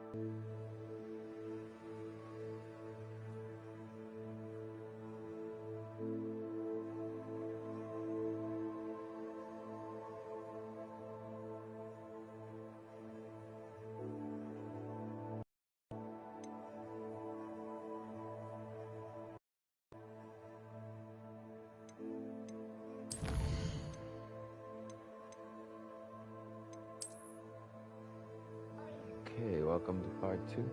Okay, welcome to part 2.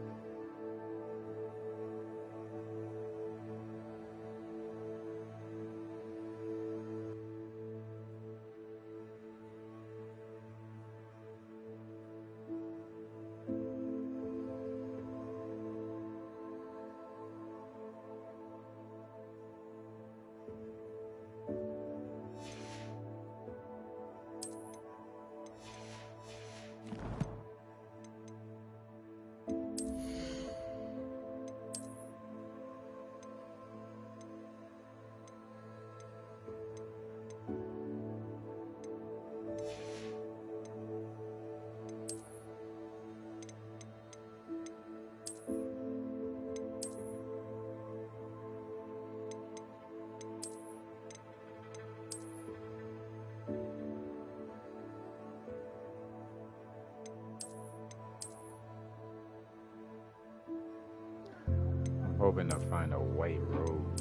Hoping to find a white road.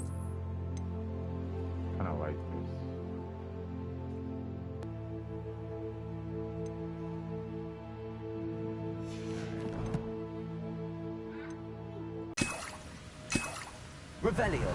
Kind of like this. Revelio.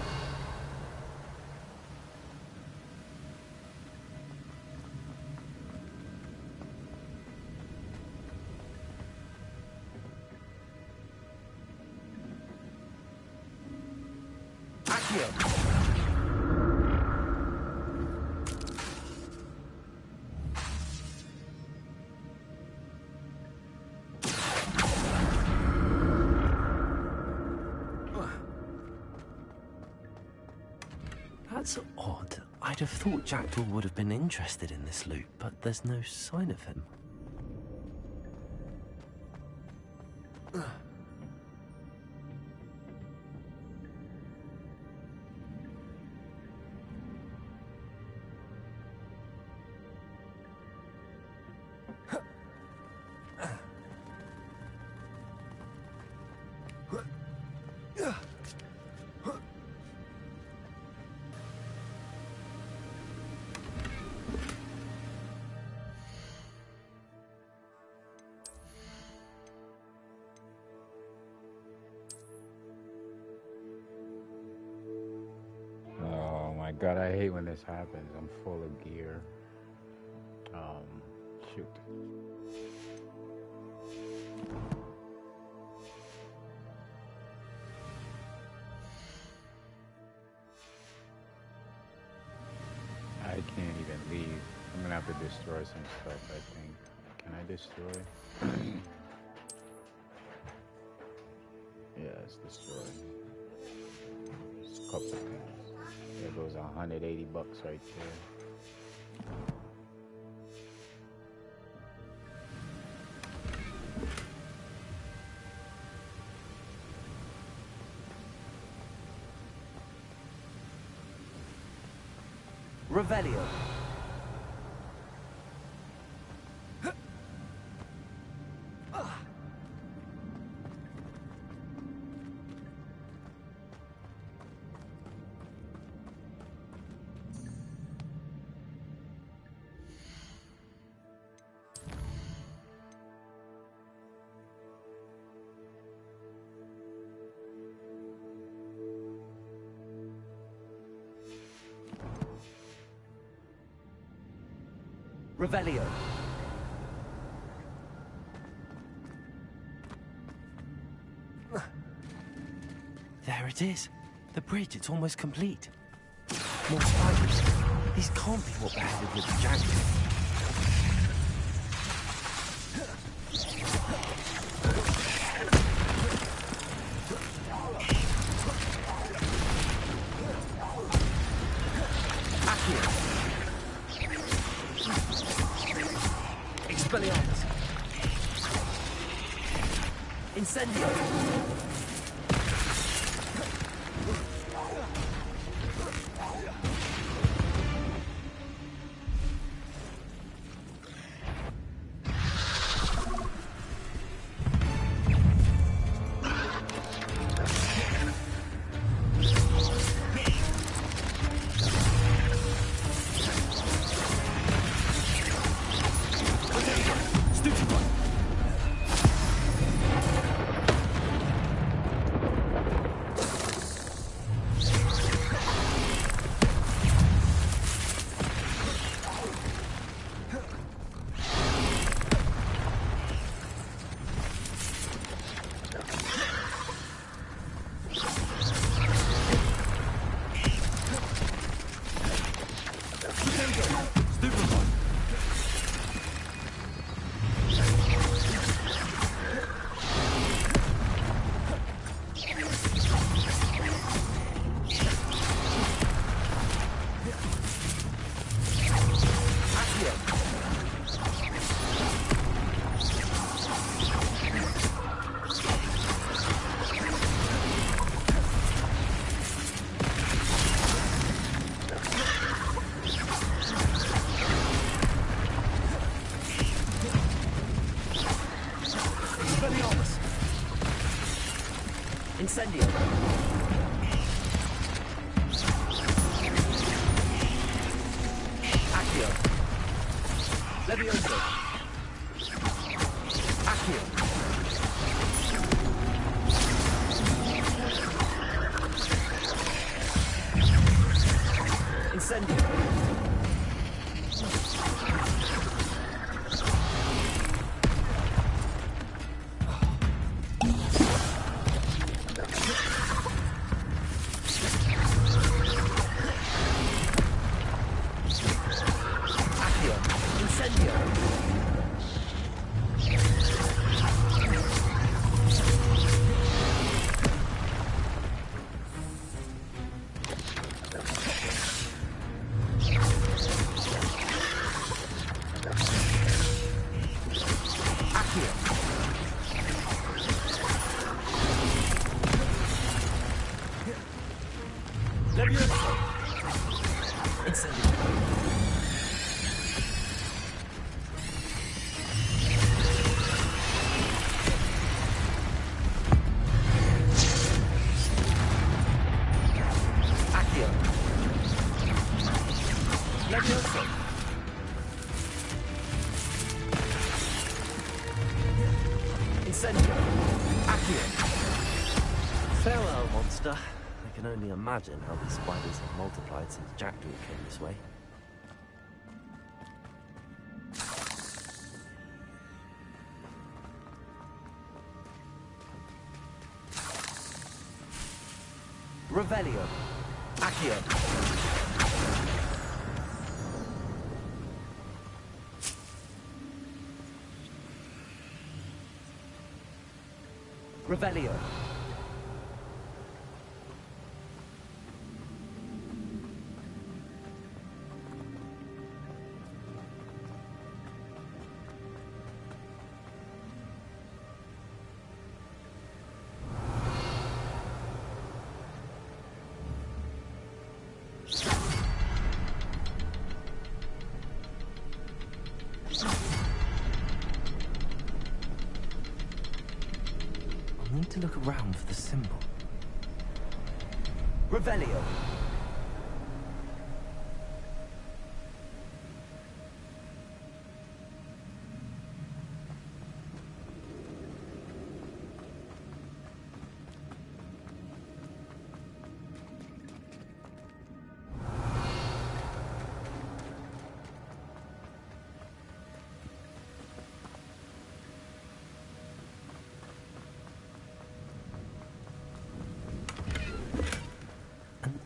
That's odd. I'd have thought Jackdaw would have been interested in this loot, but there's no sign of him. God, I hate when this happens. I'm full of gear. Shoot. I can't even leave. I'm gonna have to destroy some stuff, I think. Can I destroy? Yeah, let's destroy. Just a couple of things. There goes $180 right there. Revelio. Revelio. There it is. The bridge, it's almost complete. More spiders. These can't be what beheaded with the jacket. Incendio! Incendio! Accio! Levioso! Accio! Incendio! Farewell, monster. I can only imagine how these spiders have multiplied since Jackdaw came this way. Revelio. Accio. Revelio. I need to look around for the symbol. Revelio.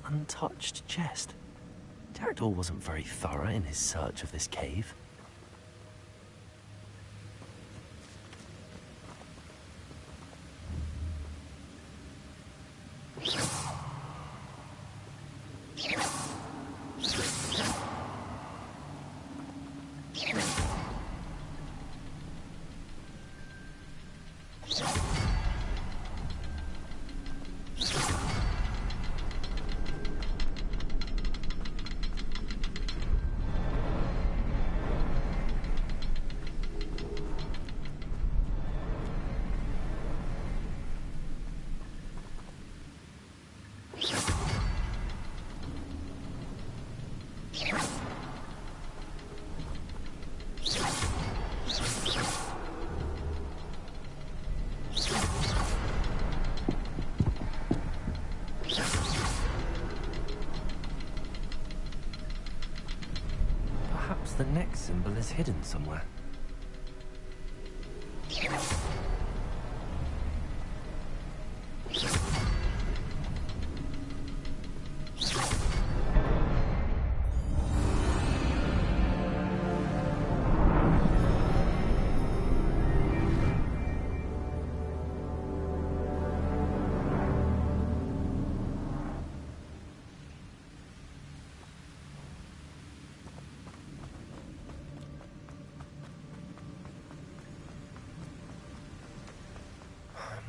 Untouched chest. Jackdaw wasn't very thorough in his search of this cave. is hidden somewhere.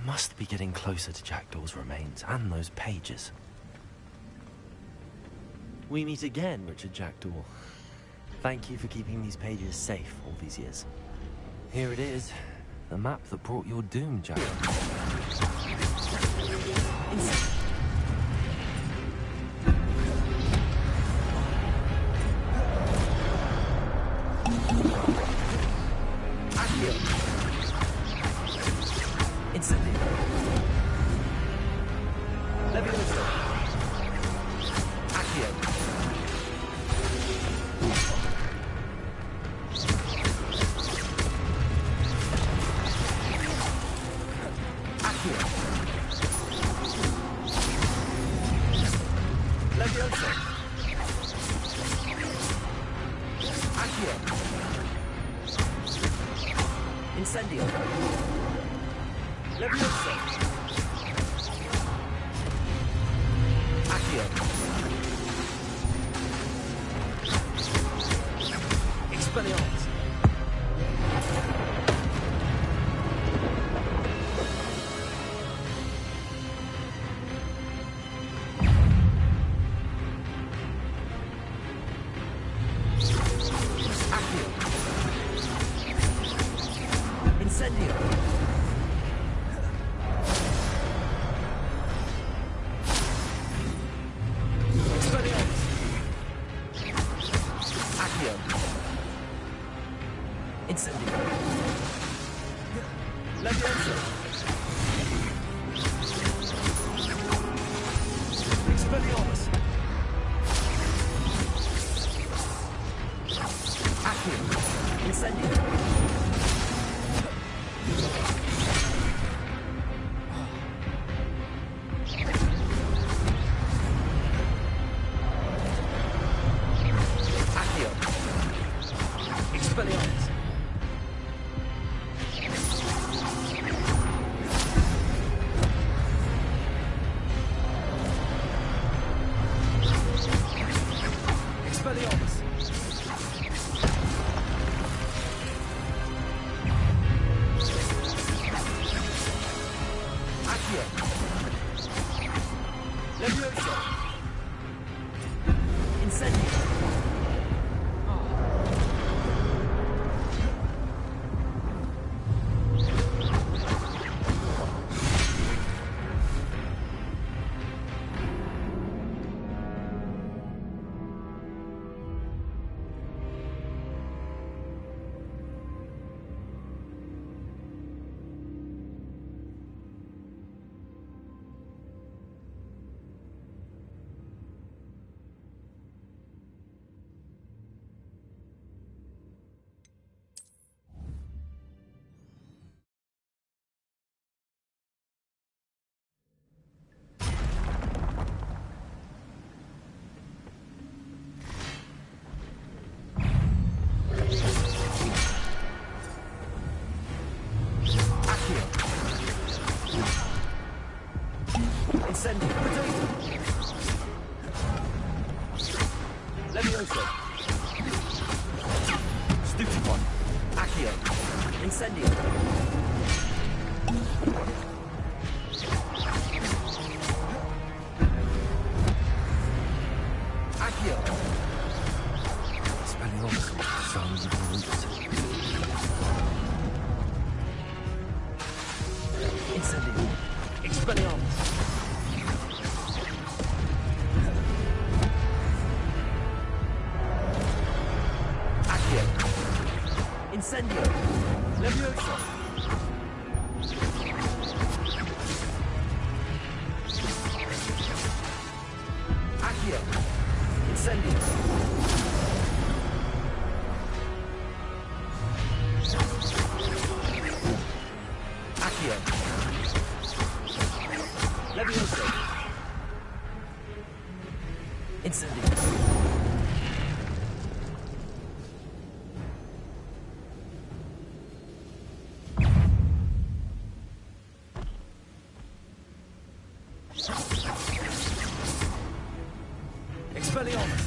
Must be getting closer to Jackdaw's remains and those pages. We meet again, Richard Jackdaw. Thank you for keeping these pages safe all these years. Here it is, the map that brought your doom, Jack. Accio. Levioso. Incendio. Expelliarmus.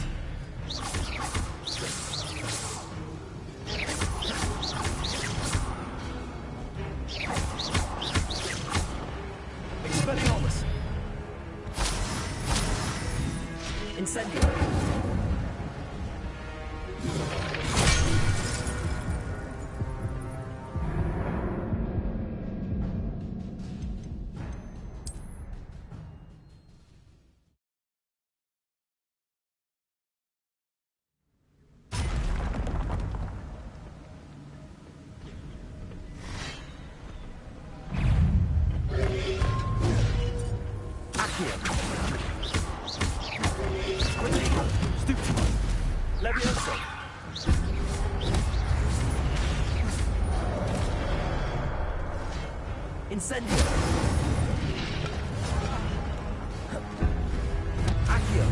Expelliarmus. Incendio. Levioso. Incendio. Accio.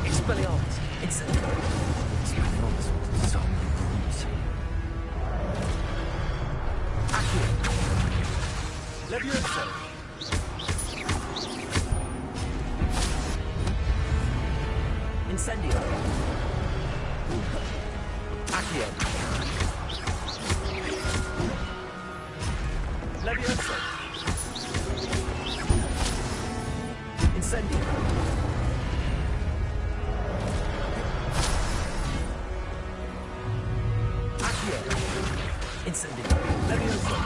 Expelliarmus. Incendio. Expelliarmus. Zombie brutes. Accio. Levioso. Incendio. Accio. Levioso. Incendio. Accio. Incendio. Levioso.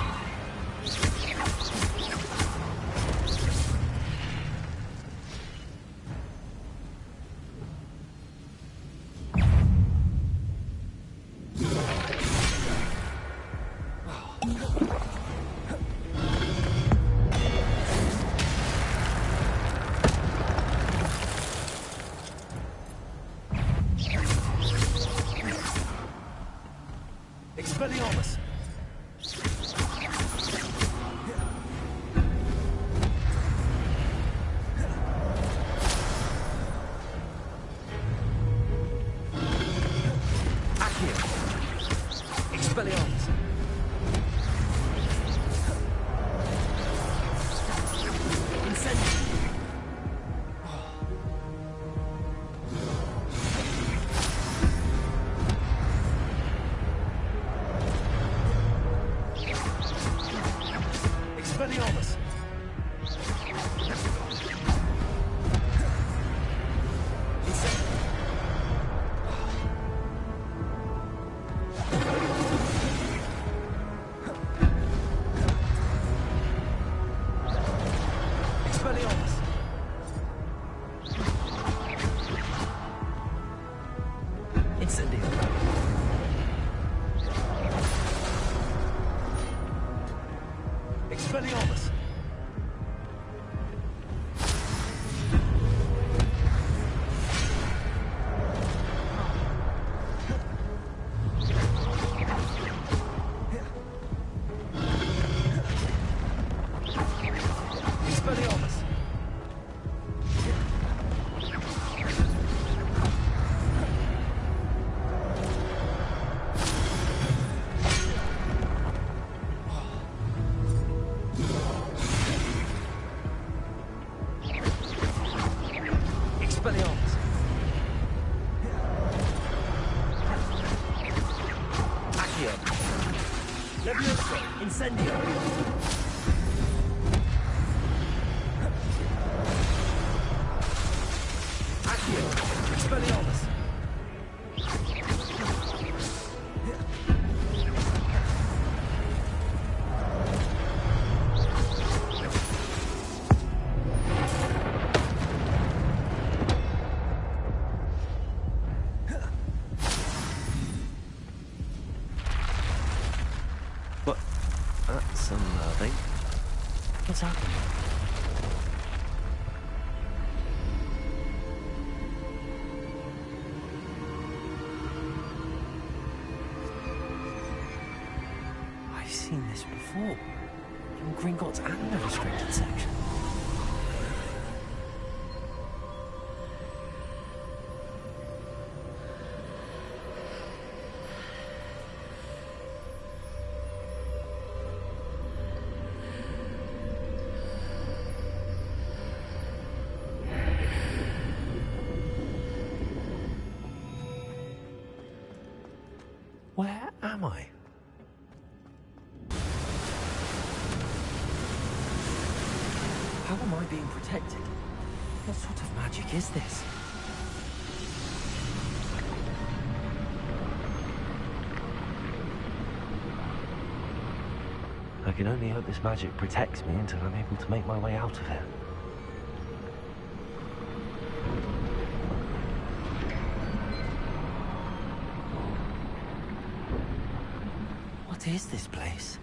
Expelliarmus. Accio. Expelliarmus. Incendio. Expelliarmus. Expelliarmus. Incendio. Expelliarmus. Expelliarmus. Expelliarmus. Accio. Levioso. Incendio. Accio. Expelliarmus. What? That's unnerving. What's happening? seen this before. In Gringotts and the restricted section. Where am I? How am I being protected? What sort of magic is this? I can only hope this magic protects me until I'm able to make my way out of here. What is this place?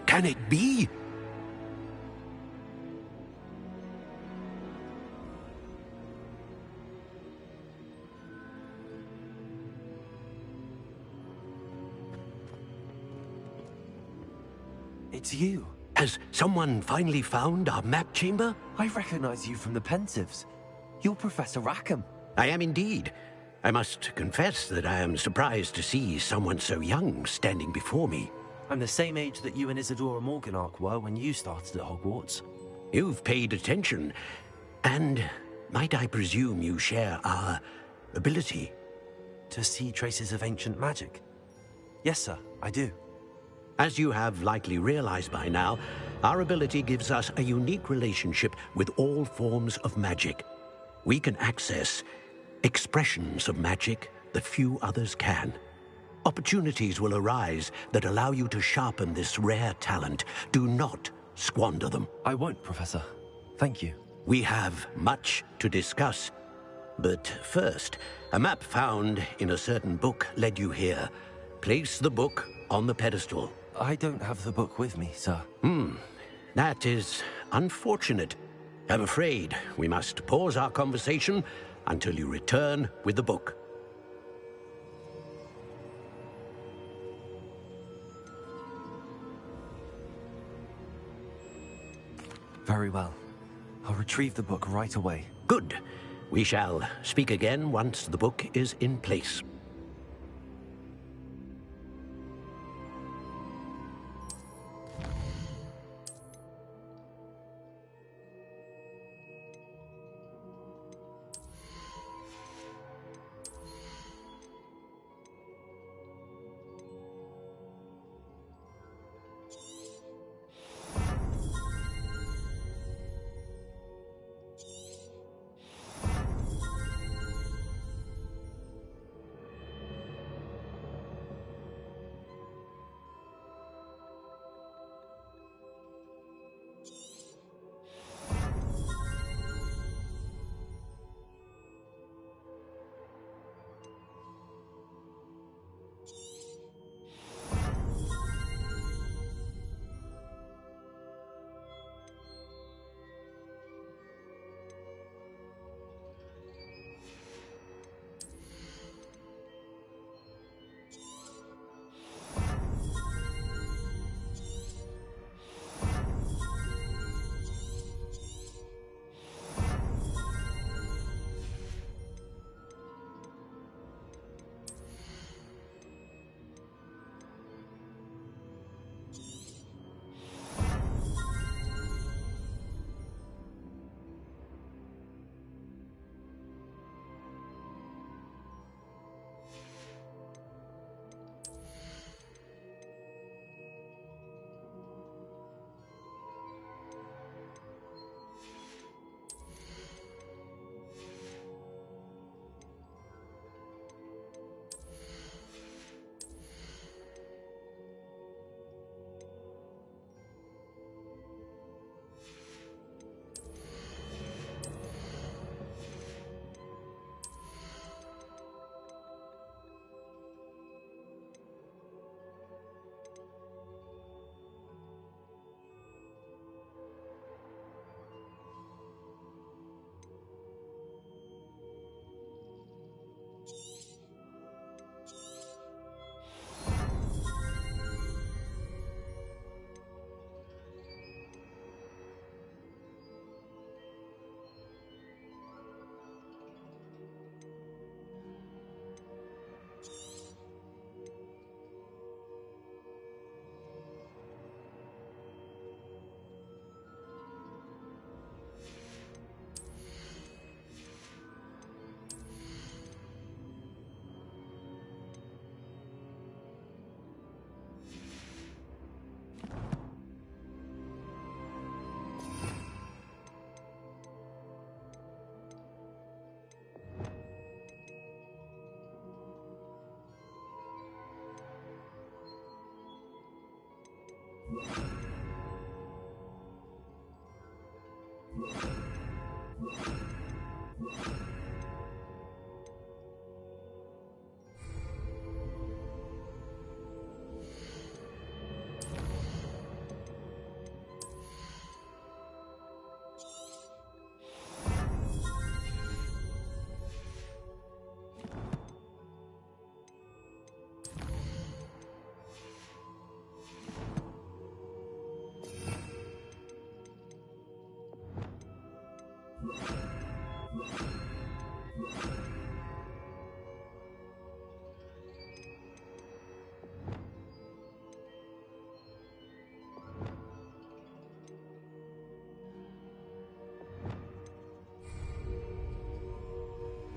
Can it be? It's you. Has someone finally found our map chamber? I recognize you from the Pensives. You're Professor Rackham. I am indeed. I must confess that I am surprised to see someone so young standing before me. I'm the same age that you and Isadora Morganach were when you started at Hogwarts. You've paid attention, and might I presume you share our ability? To see traces of ancient magic? Yes, sir, I do. As you have likely realized by now, our ability gives us a unique relationship with all forms of magic. We can access expressions of magic that few others can. Opportunities will arise that allow you to sharpen this rare talent. Do not squander them. I won't, Professor. Thank you. We have much to discuss. But first, a map found in a certain book led you here. Place the book on the pedestal. I don't have the book with me, sir. That is unfortunate. I'm afraid we must pause our conversation until you return with the book. Very well. I'll retrieve the book right away. Good. We shall speak again once the book is in place.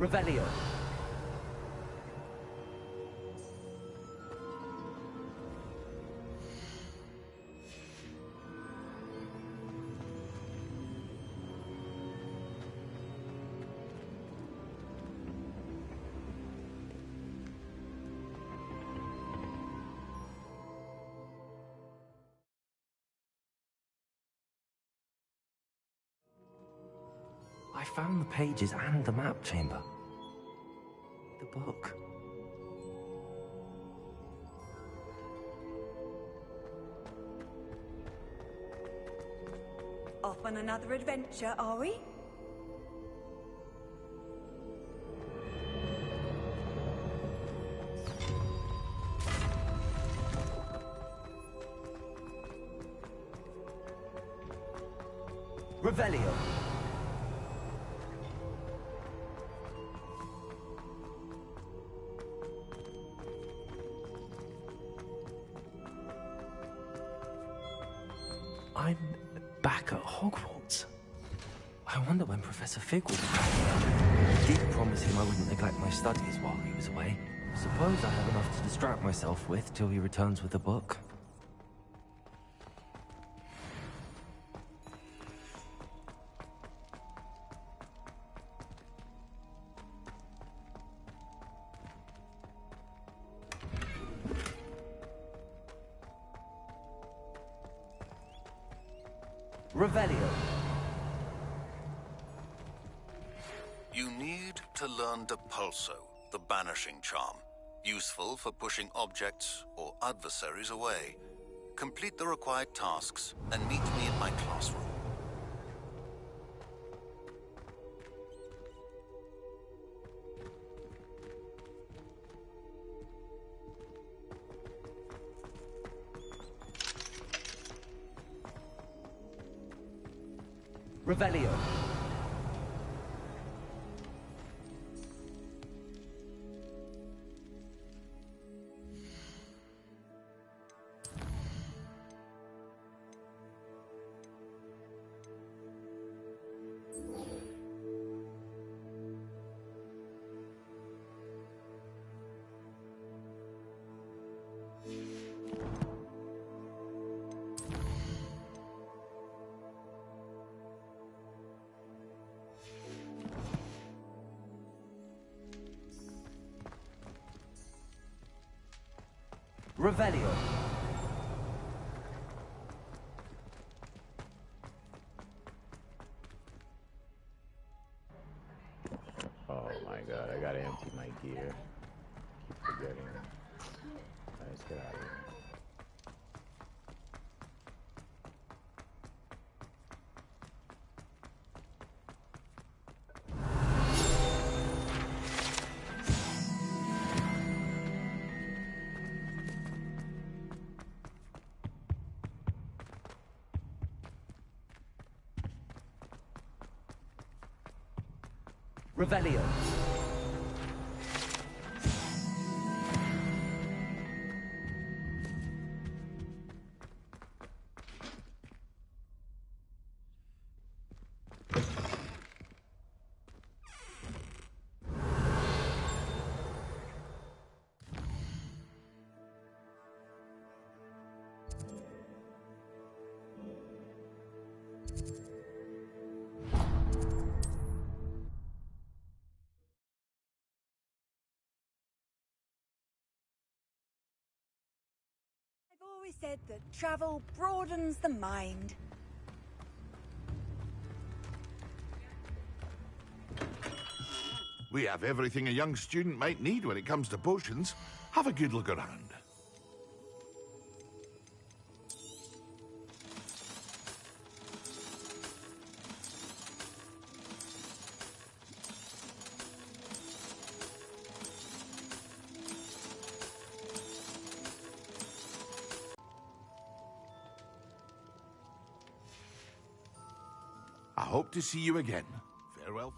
Revelio. I found the pages and the map chamber. The book. Off on another adventure, are we? Revelio. I'm back at Hogwarts. I wonder when Professor Fig will be back. I did promise him I wouldn't neglect my studies while he was away. Suppose I have enough to distract myself with till he returns with the book. Revelio. You need to learn Depulso, the banishing charm. Useful for pushing objects or adversaries away. Complete the required tasks and meet me in my classroom. Revelio. Revelio. Oh my god, I gotta empty my gear. Keep forgetting. Let's get out of here. Revelio. Always said that travel broadens the mind. We have everything a young student might need when it comes to potions. Have a good look around. I hope to see you again. Farewell.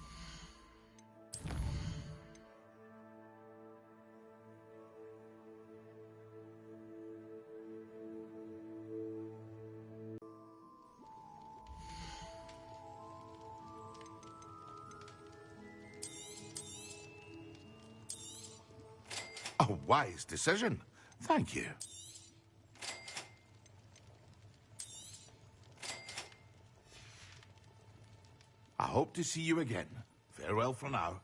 A wise decision. Thank you. I hope to see you again. Farewell for now.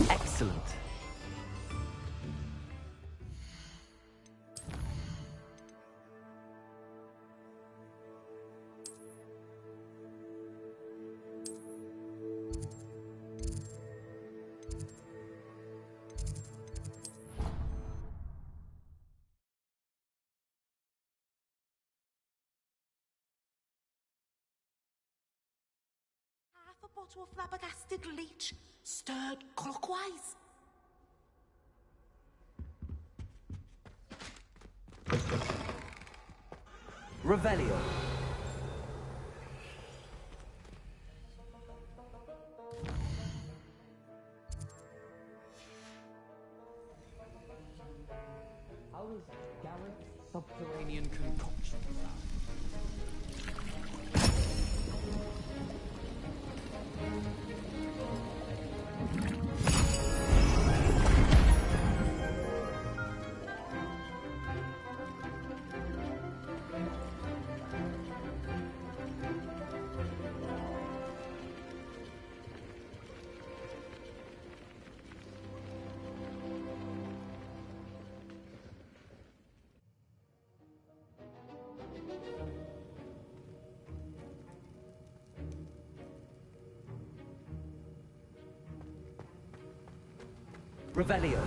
Excellent. Half a bottle of flabbergasted leech, stirred clockwise. Revelio. How does Garrett's subterranean concoction sound? Revelio.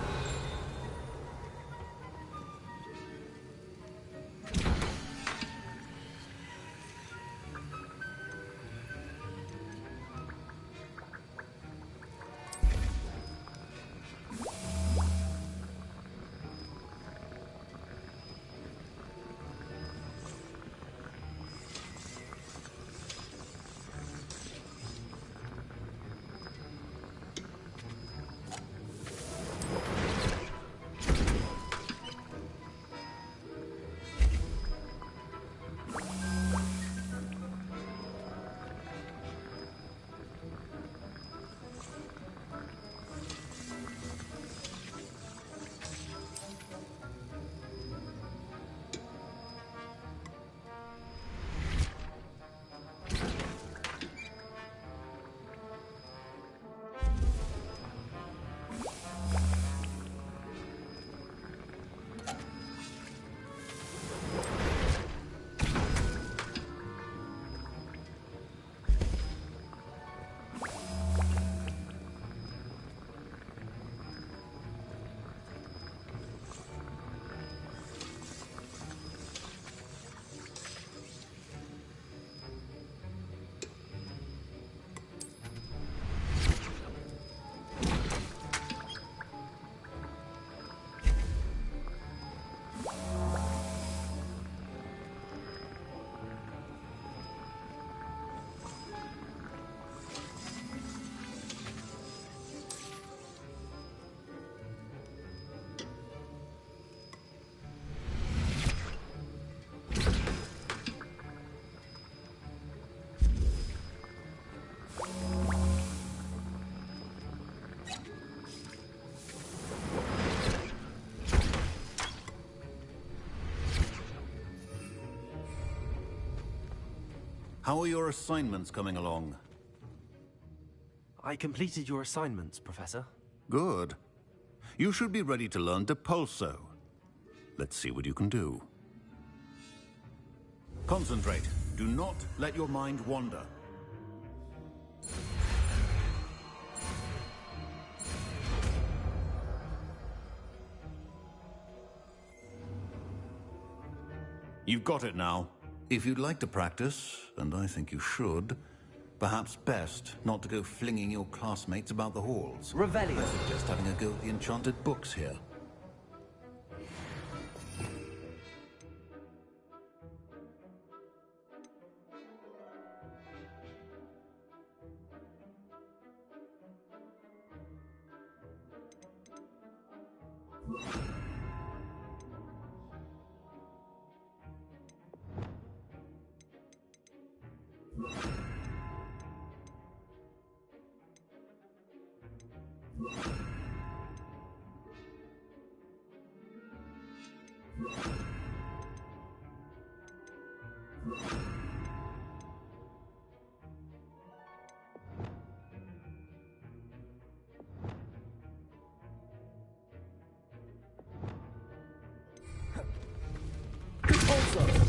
How are your assignments coming along? I completed your assignments, Professor. Good. You should be ready to learn Depulso. Let's see what you can do. Concentrate. Do not let your mind wander. You've got it now. If you'd like to practice, and I think you should, perhaps best not to go flinging your classmates about the halls. Revelio. I suggest having a go at the enchanted books here.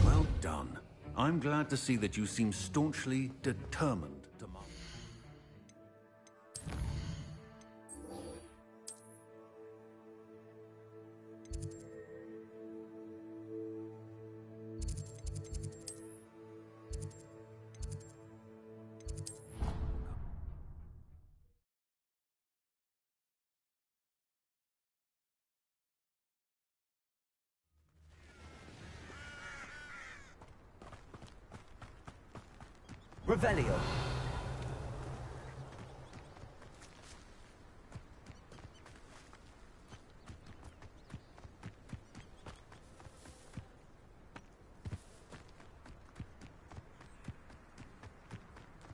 Well done. I'm glad to see that you seem staunchly determined to master. Revelio.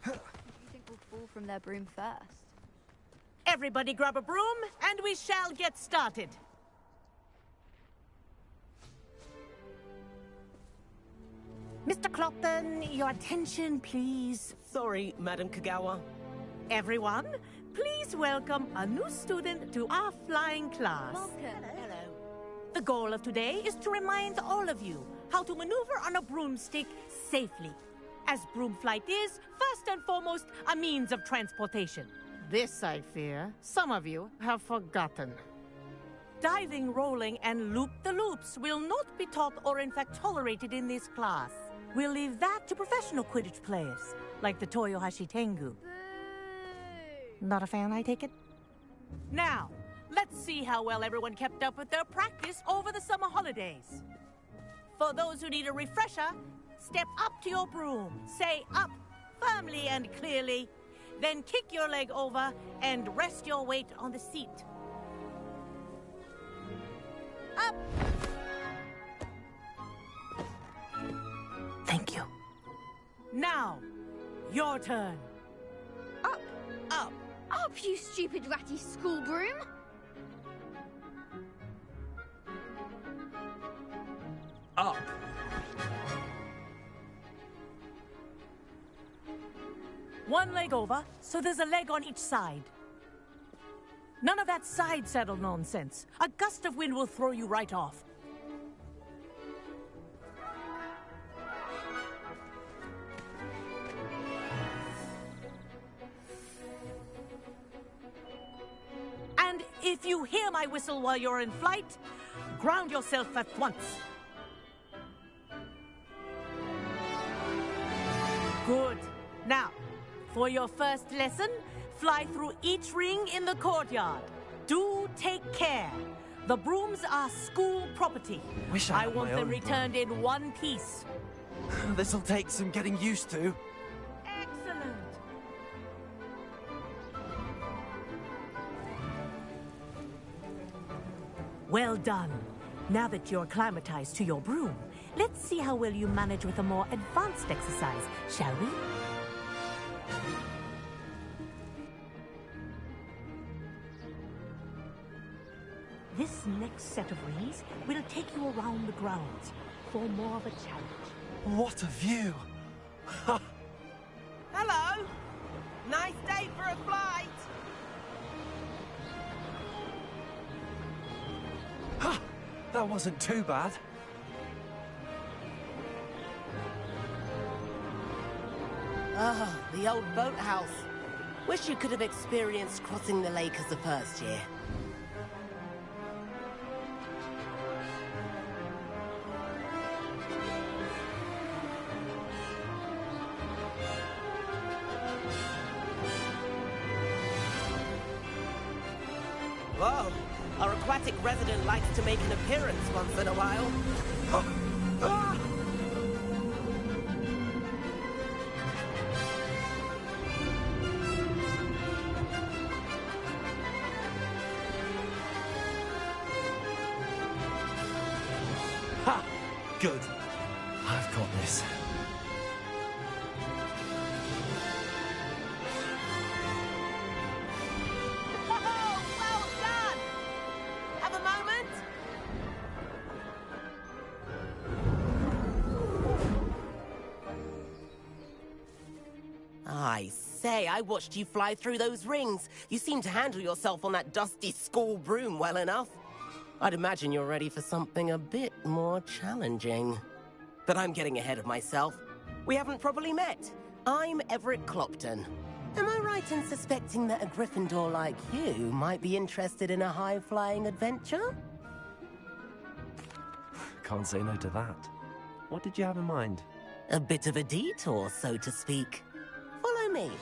Who do you think will fall from their broom first? Everybody grab a broom, and we shall get started. Mr. Clopton, your attention, please. Sorry, Madam Kagawa. Everyone, please welcome a new student to our flying class. Welcome. Hello. The goal of today is to remind all of you how to maneuver on a broomstick safely, as broom flight is, first and foremost, a means of transportation. This, I fear, some of you have forgotten. Diving, rolling, and loop-the-loops will not be taught or in fact tolerated in this class. We'll leave that to professional Quidditch players, like the Toyohashi Tengu. Not a fan, I take it? Now, let's see how well everyone kept up with their practice over the summer holidays. For those who need a refresher, step up to your broom, say up firmly and clearly, then kick your leg over and rest your weight on the seat. Up! Thank you. Now, your turn. Up! Up! Up, you stupid ratty school broom! Up. One leg over, so there's a leg on each side. None of that side saddle nonsense. A gust of wind will throw you right off. And if you hear my whistle while you're in flight, ground yourself at once. Good. Now, for your first lesson, fly through each ring in the courtyard. Do take care. The brooms are school property. Wish I I had want my them own returned in one piece. This'll take some getting used to. Excellent. Well done. Now that you're acclimatized to your broom, let's see how well you manage with a more advanced exercise, shall we? This next set of rings will take you around the grounds for more of a challenge. What a view! Hello. Nice day for a flight. That wasn't too bad. Ah, the old boathouse. Wish you could have experienced crossing the lake as the first year. Whoa, our aquatic resident likes to make an appearance once in a while. Ha! Good. I've got this. Well done! Have a moment? I say, I watched you fly through those rings. You seem to handle yourself on that dusty school broom well enough. I'd imagine you're ready for something a bit more challenging. But I'm getting ahead of myself. We haven't properly met. I'm Everett Clopton. Am I right in suspecting that a Gryffindor like you might be interested in a high-flying adventure? Can't say no to that. What did you have in mind? A bit of a detour, so to speak. Follow me.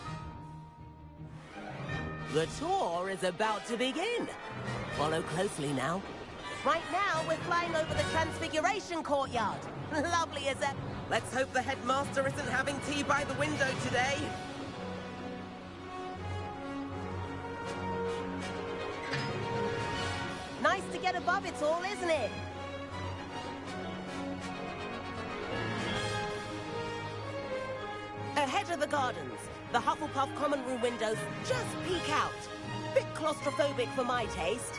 The tour is about to begin. Follow closely now. Right now, we're flying over the Transfiguration Courtyard. Lovely as ever. Let's hope the headmaster isn't having tea by the window today. Nice to get above it all, isn't it? Ahead of the gardens, the Hufflepuff common room windows just peek out. Bit claustrophobic for my taste.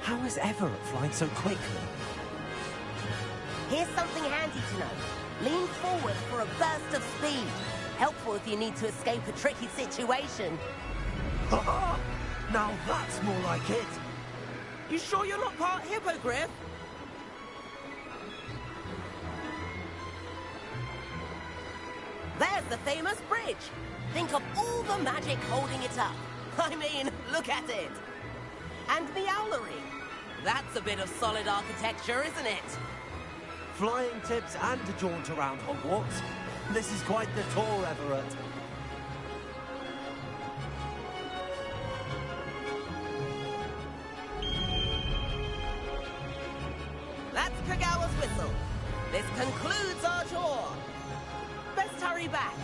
How is Everett flying so quickly? Here's something handy to know. Lean forward for a burst of speed. Helpful if you need to escape a tricky situation. Now that's more like it. You sure you're not part hippogriff? There's the famous bridge. Think of all the magic holding it up. I mean, look at it. And the owlery. That's a bit of solid architecture, isn't it? Flying tips and a jaunt around Hogwarts. This is quite the tour, Everett. That's Kagawa's whistle. This concludes our tour. Best hurry back.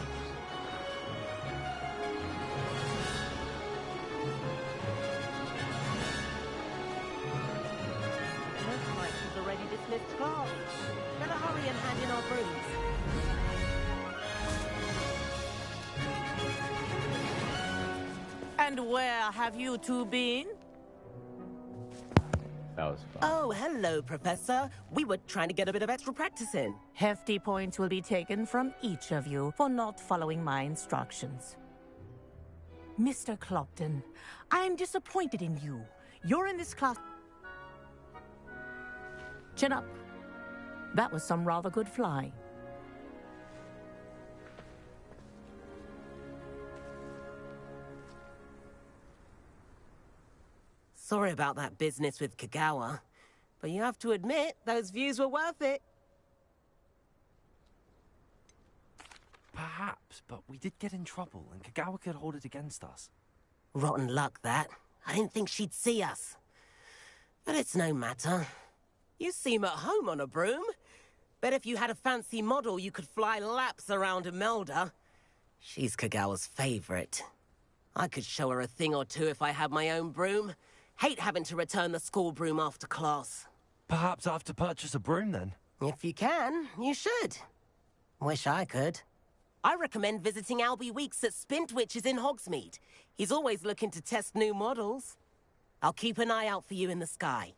Looks like he's already dismissed class. Better hurry and hand in our brooms. And where have you two been? That was fun. Oh, hello, Professor. We were trying to get a bit of extra practice in. Hefty points will be taken from each of you for not following my instructions. Mr. Clopton, I'm disappointed in you. You're in this class... Chin up. That was some rather good flying. Sorry about that business with Kagawa, but you have to admit, those views were worth it. Perhaps, but we did get in trouble, and Kagawa could hold it against us. Rotten luck, that. I didn't think she'd see us. But it's no matter. You seem at home on a broom. Bet if you had a fancy model, you could fly laps around Imelda. She's Kagawa's favorite. I could show her a thing or two if I had my own broom. Hate having to return the school broom after class. Perhaps I have to purchase a broom, then? If you can, you should. Wish I could. I recommend visiting Albie Weeks at Spintwitches in Hogsmeade. He's always looking to test new models. I'll keep an eye out for you in the sky.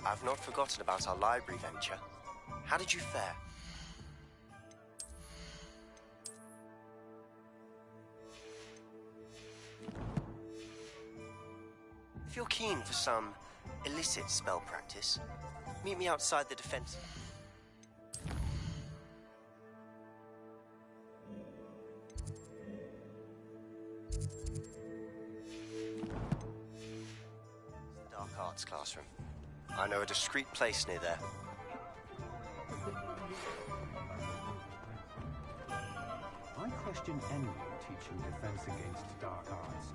I've not forgotten about our library venture. How did you fare? If you're keen for some illicit spell practice, meet me outside the defense. Dark Arts classroom. I know a discreet place near there. I question anyone teaching defense against dark arts.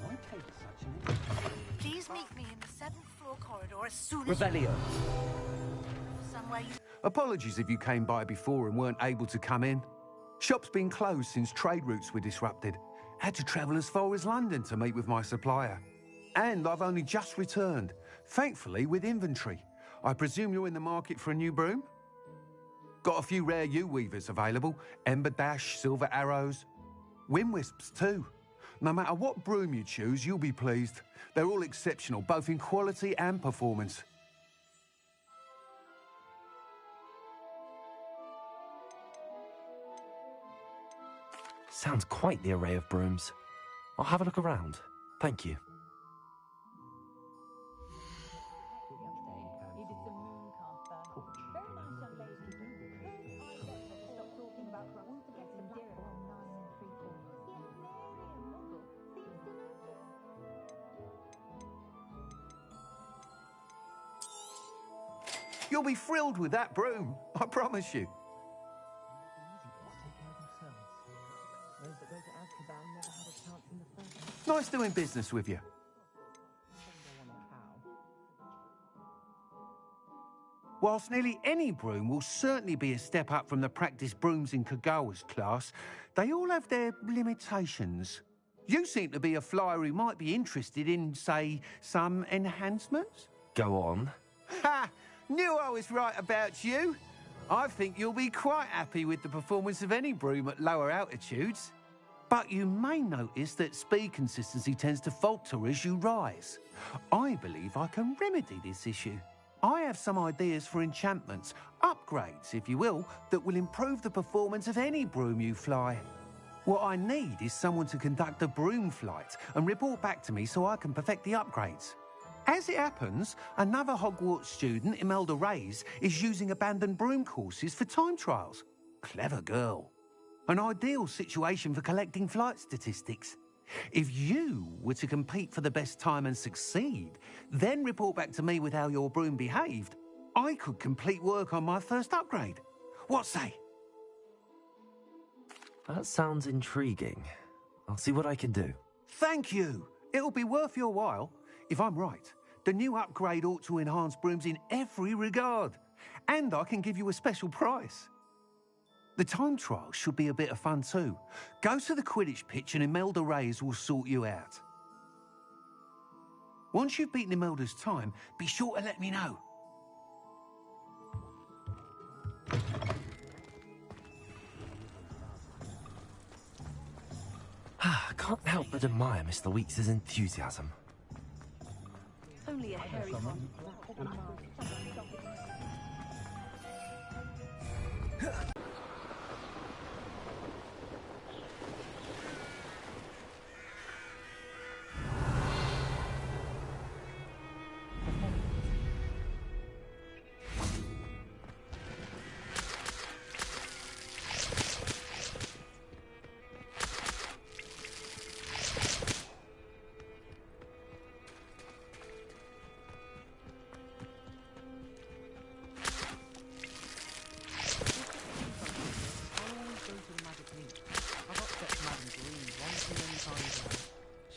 Why take such an interest? Please meet me in the 7th floor corridor as soon as Revelio. somewhere you... Apologies if you came by before and weren't able to come in. Shop's been closed since trade routes were disrupted. Had to travel as far as London to meet with my supplier. And I've only just returned, thankfully with inventory. I presume you're in the market for a new broom? Got a few rare yew-weavers available. Ember Dash, Silver Arrows. Wind-wisps too. No matter what broom you choose, you'll be pleased. They're all exceptional, both in quality and performance. Sounds quite the array of brooms. I'll have a look around. Thank you. You'll be thrilled with that broom, I promise you. Nice doing business with you. Whilst nearly any broom will certainly be a step up from the practice brooms in Kagawa's class, they all have their limitations. You seem to be a flyer who might be interested in, say, some enhancements? Go on. Ha! Knew I was right about you. I think you'll be quite happy with the performance of any broom at lower altitudes. But you may notice that speed consistency tends to falter as you rise. I believe I can remedy this issue. I have some ideas for enchantments, upgrades, if you will, that will improve the performance of any broom you fly. What I need is someone to conduct a broom flight and report back to me so I can perfect the upgrades. As it happens, another Hogwarts student, Imelda Reyes, is using abandoned broom courses for time trials. Clever girl. An ideal situation for collecting flight statistics. If you were to compete for the best time and succeed, then report back to me with how your broom behaved, I could complete work on my first upgrade. What say? That sounds intriguing. I'll see what I can do. Thank you. It'll be worth your while. If I'm right, the new upgrade ought to enhance brooms in every regard. And I can give you a special price. The time trial should be a bit of fun too. Go to the Quidditch pitch and Imelda Reyes will sort you out. Once you've beaten Imelda's time, be sure to let me know. I can't help but admire Mr. Weeks' enthusiasm. Only a hairy one.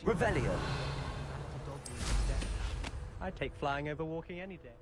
Revelio. I'd take flying over walking any day.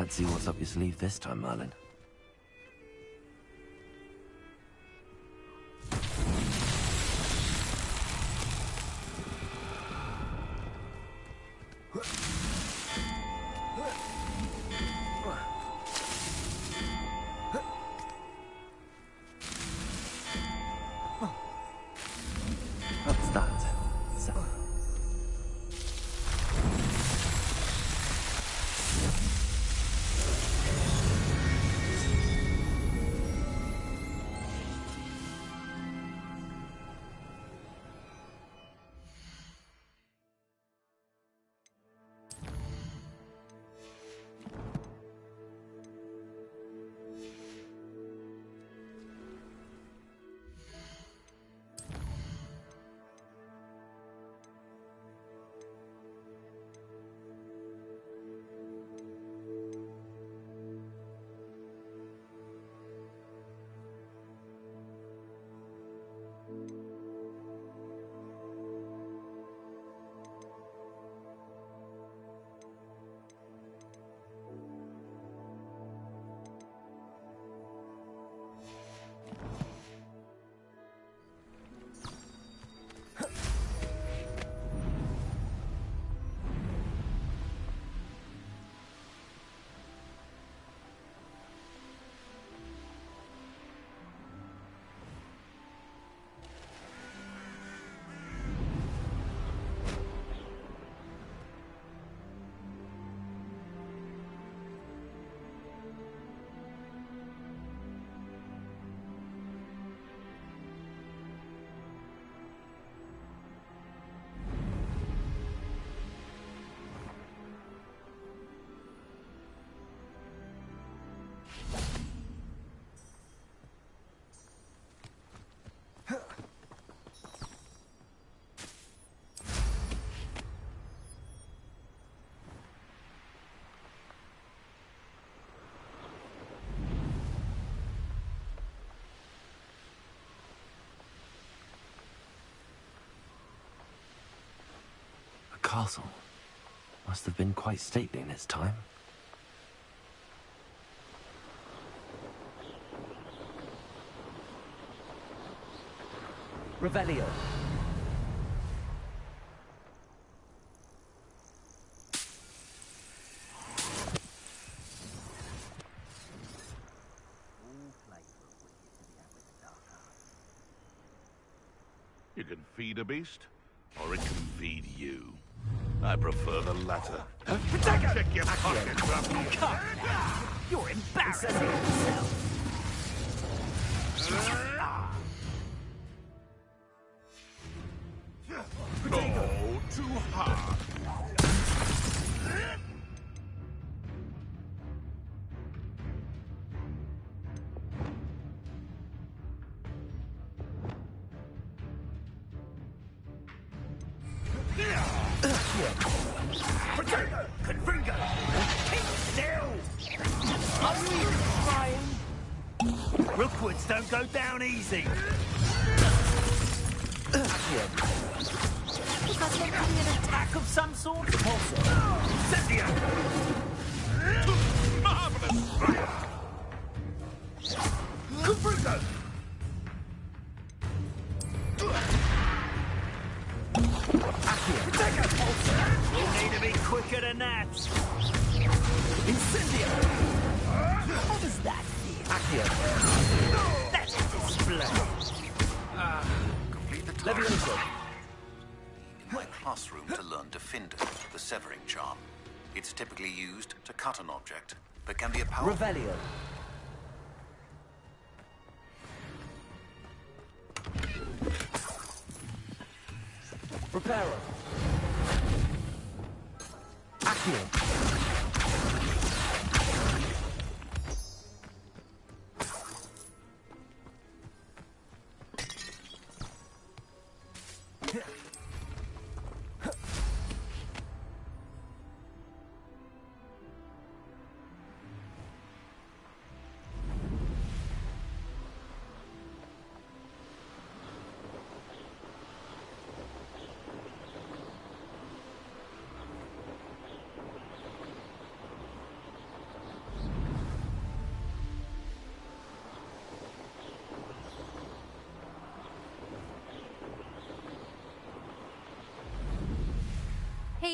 Let's see what's up your sleeve this time, Merlin. What's that? Castle must have been quite stately in its time. Revelio. You can feed a beast, or it can feed you. I prefer the latter. Check your pockets up. You're embarrassing yourself. Oh, too hard. Potato! Confringo! Keep still! Are you even trying? Rookwoods don't go down easy! Was that meant to be an attack of some sort? Cynthia! Marvelous! Confringo! You'll need to be quicker than that. Incendio! How does that feel? Accio. That's a display. Complete the task. In my classroom to learn Defender, the severing charm. It's typically used to cut an object, but can be a powerful... Revelio. Reparo. Accio.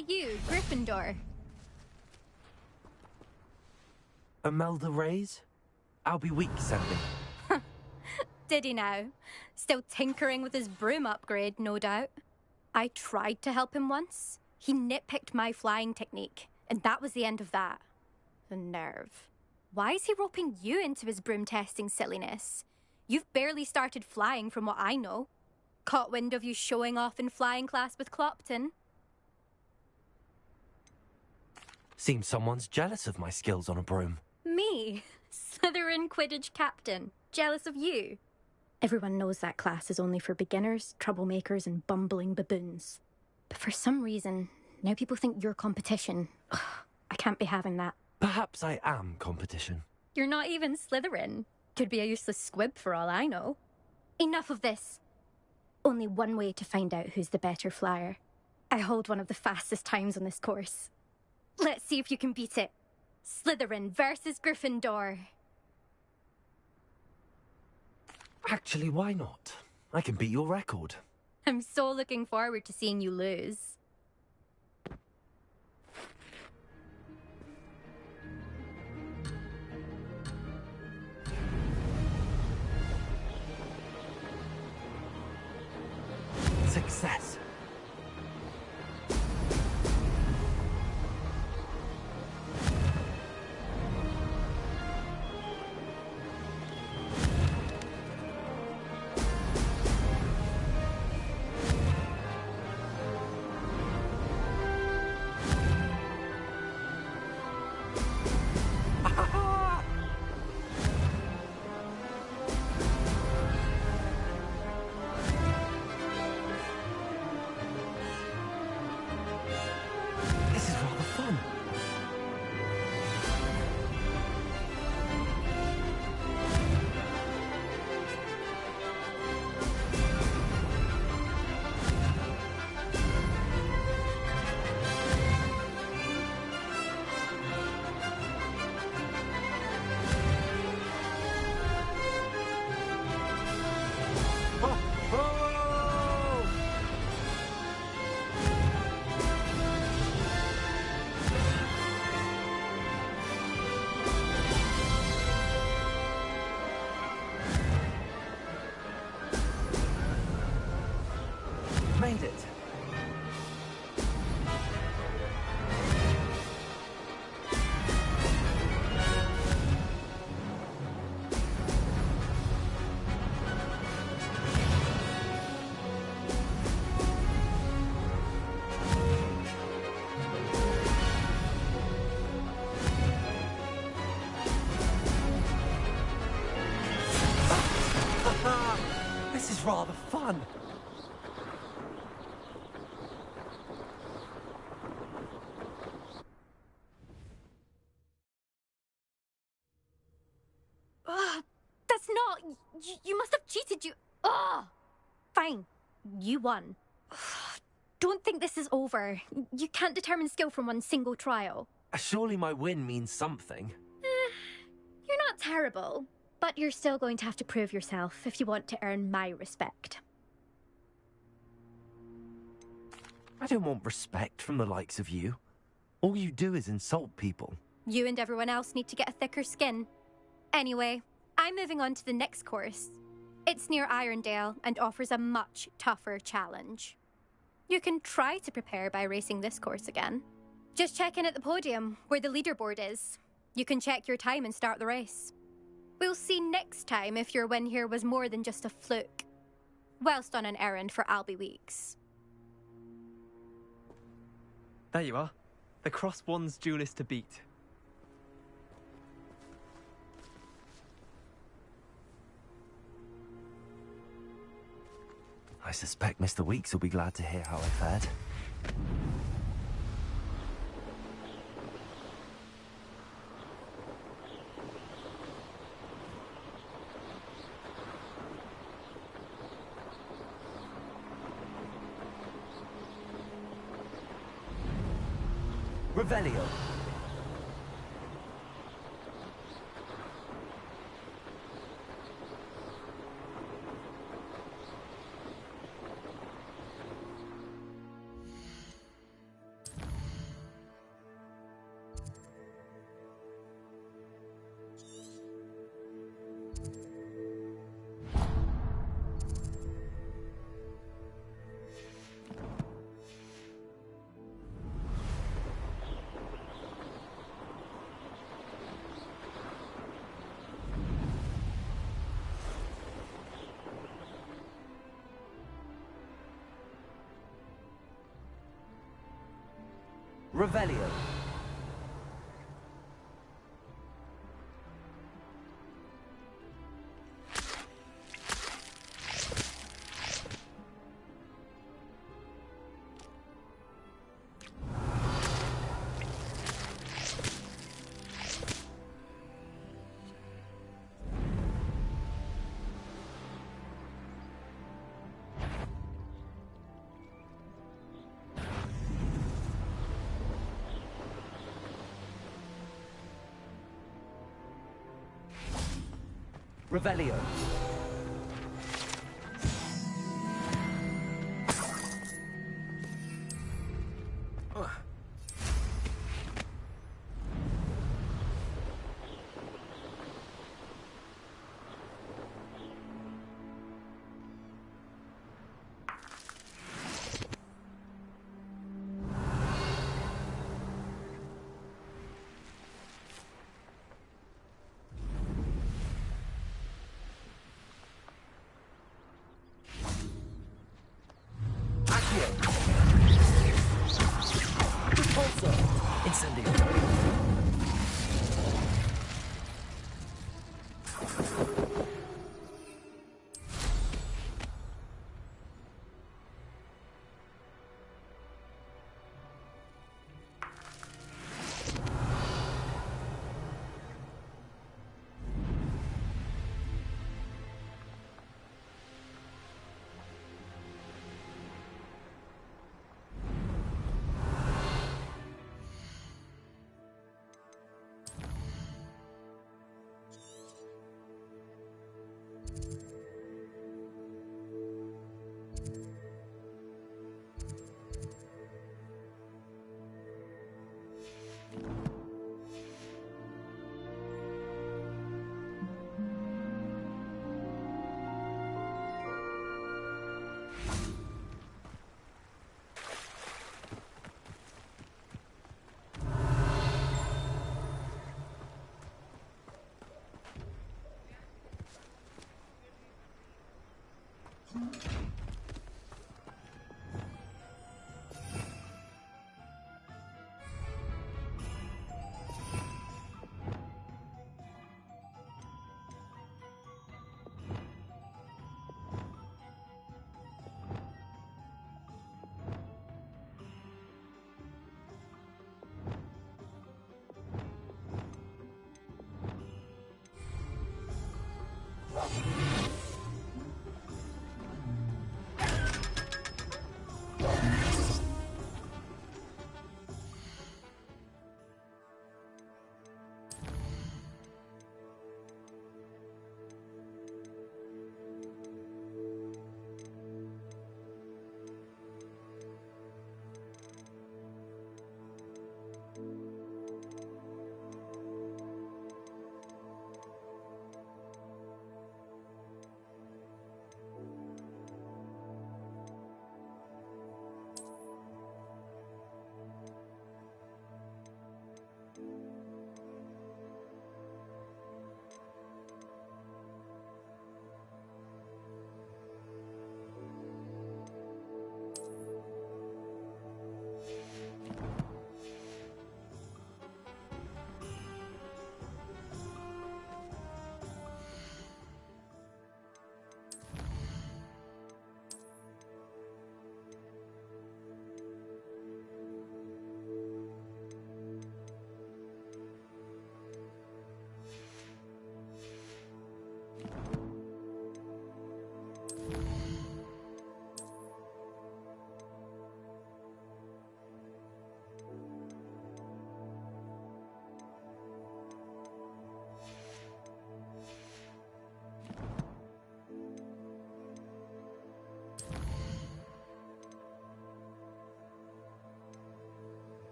Hey you, Gryffindor. Imelda Reyes? Albie Weeks sent me. Did he now? Still tinkering with his broom upgrade, no doubt. I tried to help him once. He nitpicked my flying technique, and that was the end of that. The nerve. Why is he roping you into his broom testing silliness? You've barely started flying from what I know. Caught wind of you showing off in flying class with Clopton. Seems someone's jealous of my skills on a broom. Me? Slytherin Quidditch captain. Jealous of you? Everyone knows that class is only for beginners, troublemakers, and bumbling baboons. But for some reason, now people think you're competition. Ugh, I can't be having that. Perhaps I am competition. You're not even Slytherin. Could be a useless squib for all I know. Enough of this. Only one way to find out who's the better flyer. I hold one of the fastest times on this course. Let's see if you can beat it. Slytherin versus Gryffindor. Actually, why not? I can beat your record. I'm so looking forward to seeing you lose. Success. Made it. This is rather fun. That's not... You must have cheated, you... Ugh! Fine. You won. Don't think this is over. You can't determine skill from one single trial. Surely my win means something. You're not terrible, but you're still going to have to prove yourself if you want to earn my respect. I don't want respect from the likes of you. All you do is insult people. You and everyone else need to get a thicker skin. Anyway, I'm moving on to the next course. It's near Irondale and offers a much tougher challenge. You can try to prepare by racing this course again. Just check in at the podium, where the leaderboard is. You can check your time and start the race. We'll see next time if your win here was more than just a fluke. Whilst on an errand for Albie Weeks. There you are. The Cross Wands duelist to beat. I suspect Mr. Weeks will be glad to hear how I fared. Revelio. Revelio. Revelio.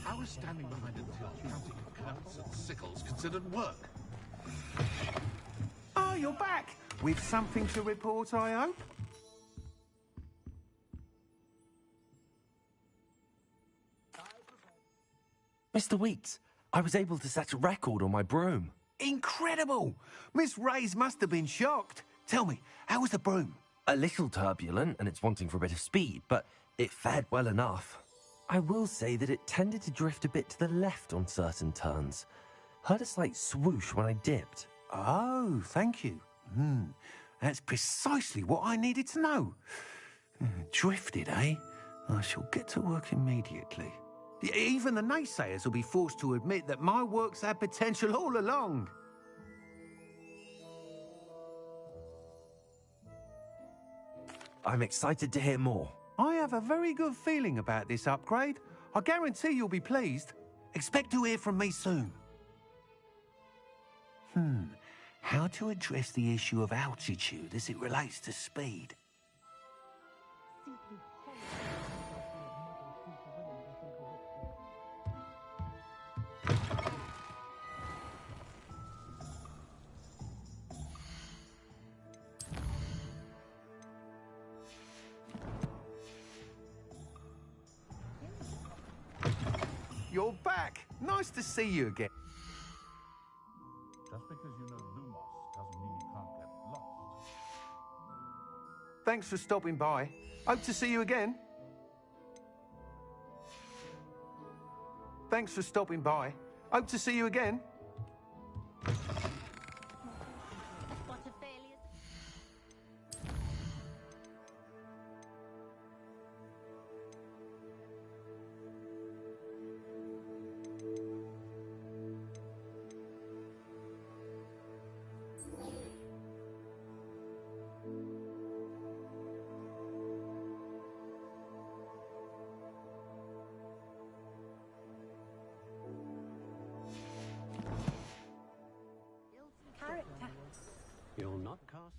How is standing behind a till counting carrots and sickles considered work? you're back. With something to report, I hope? Mr. Weeks, I was able to set a record on my broom. Incredible! Miss Reyes must have been shocked. Tell me, how was the broom? A little turbulent, and it's wanting for a bit of speed, but it fared well enough. I will say that it tended to drift a bit to the left on certain turns. Heard a slight swoosh when I dipped. Oh, thank you. That's precisely what I needed to know. Drifted, eh? I shall get to work immediately. Even the naysayers will be forced to admit that my work's had potential all along. I'm excited to hear more. I have a very good feeling about this upgrade. I guarantee you'll be pleased. Expect to hear from me soon. How to address the issue of altitude as it relates to speed? You're back. Nice to see you again. Just because you know Lumos doesn't mean you can't get lost. Thanks for stopping by. Hope to see you again. Thanks for stopping by. Hope to see you again. You'll not cast...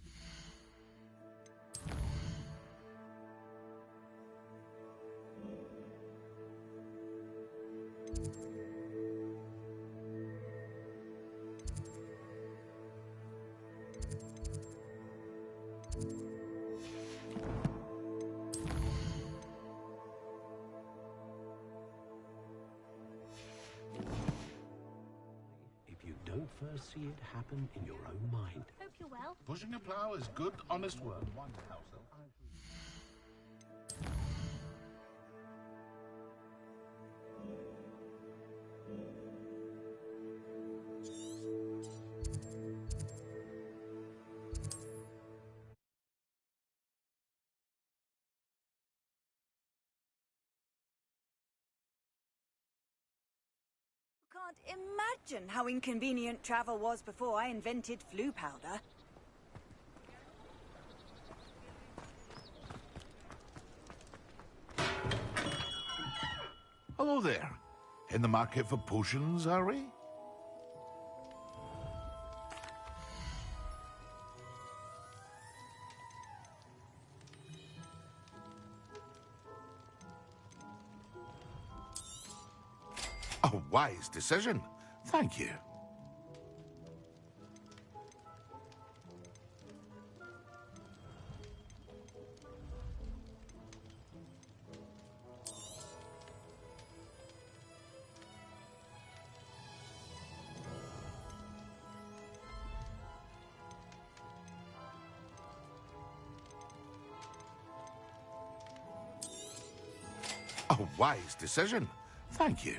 If you don't first see it happen in your own mind. Hope you're well. Pushing a plow is good, honest work. One house elf. Can't imagine how inconvenient travel was before I invented flu powder. Hello there. In the market for potions, are we? A wise decision. Thank you. A wise decision. Thank you.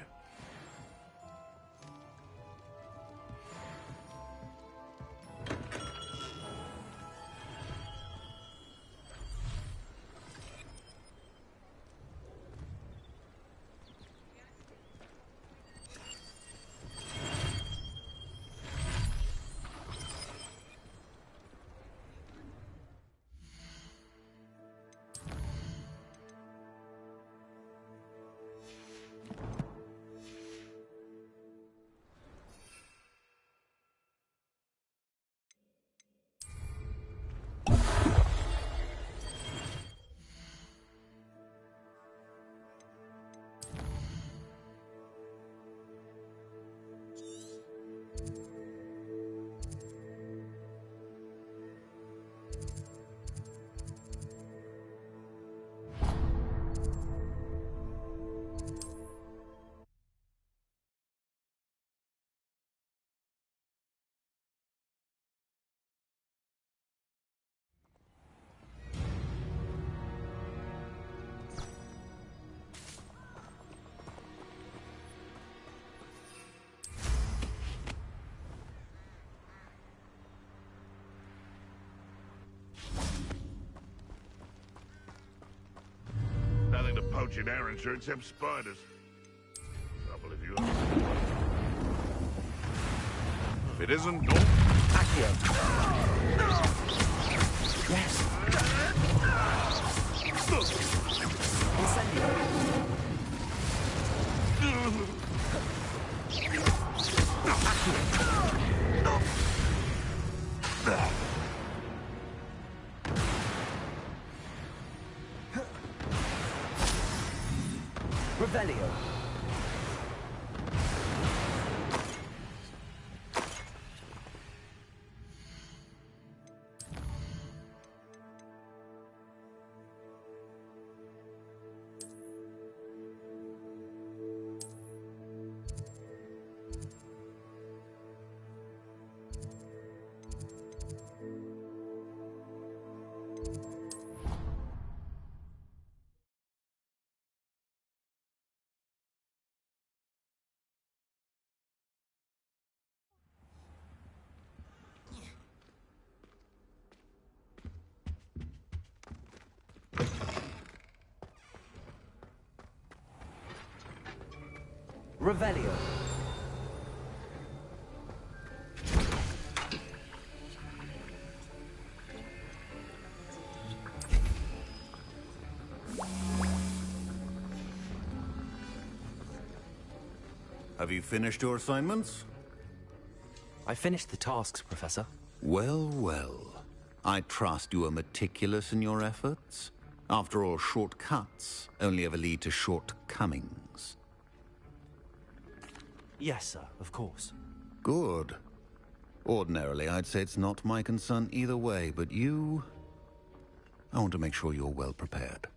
poaching Errandshiire except spiders. Trouble if you If it isn't... Accio. Yes. Incendio. Revelio. Revelio. Have you finished your assignments? I finished the tasks, Professor. Well, well. I trust you are meticulous in your efforts. After all, shortcuts only ever lead to shortcomings. Yes, sir, of course. Good. Ordinarily, I'd say it's not my concern either way, but you... I want to make sure you're well prepared.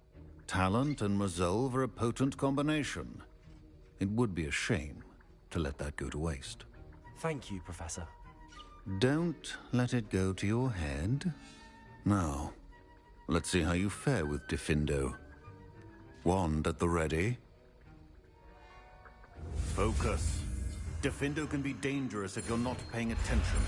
Talent and resolve are a potent combination. It would be a shame to let that go to waste. Thank you, Professor. Don't let it go to your head. Now, let's see how you fare with Diffindo. Wand at the ready. Focus. Diffindo can be dangerous if you're not paying attention.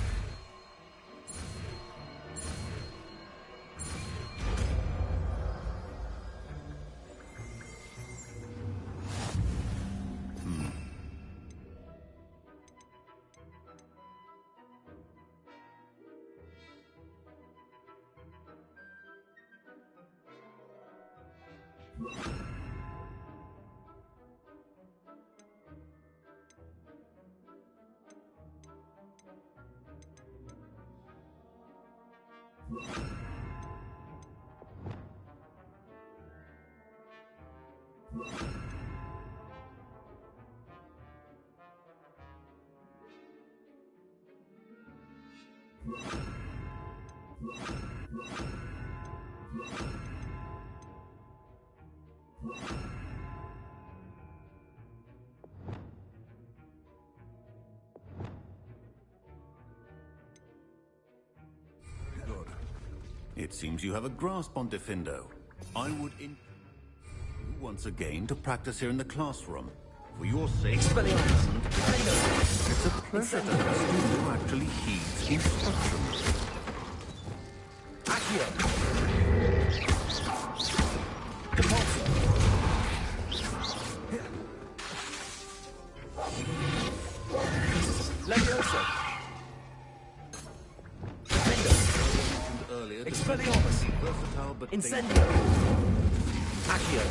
Good. It seems you have a grasp on Diffindo. I would once again to practice here in the classroom. For your sake, it's a pleasure to have a student who actually heeds instructions. Accio. Levioso. Earlier, Expelliarmus. versatile but Incendio. Accio.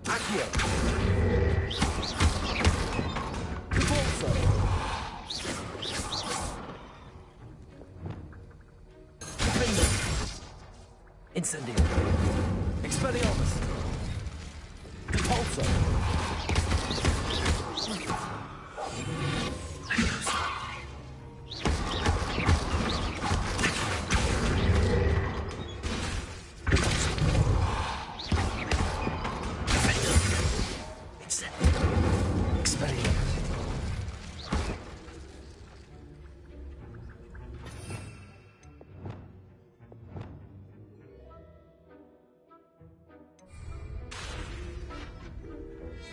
Accio. Cabalzo. Defender. Incendio. Expelliarmus. Cabalzo.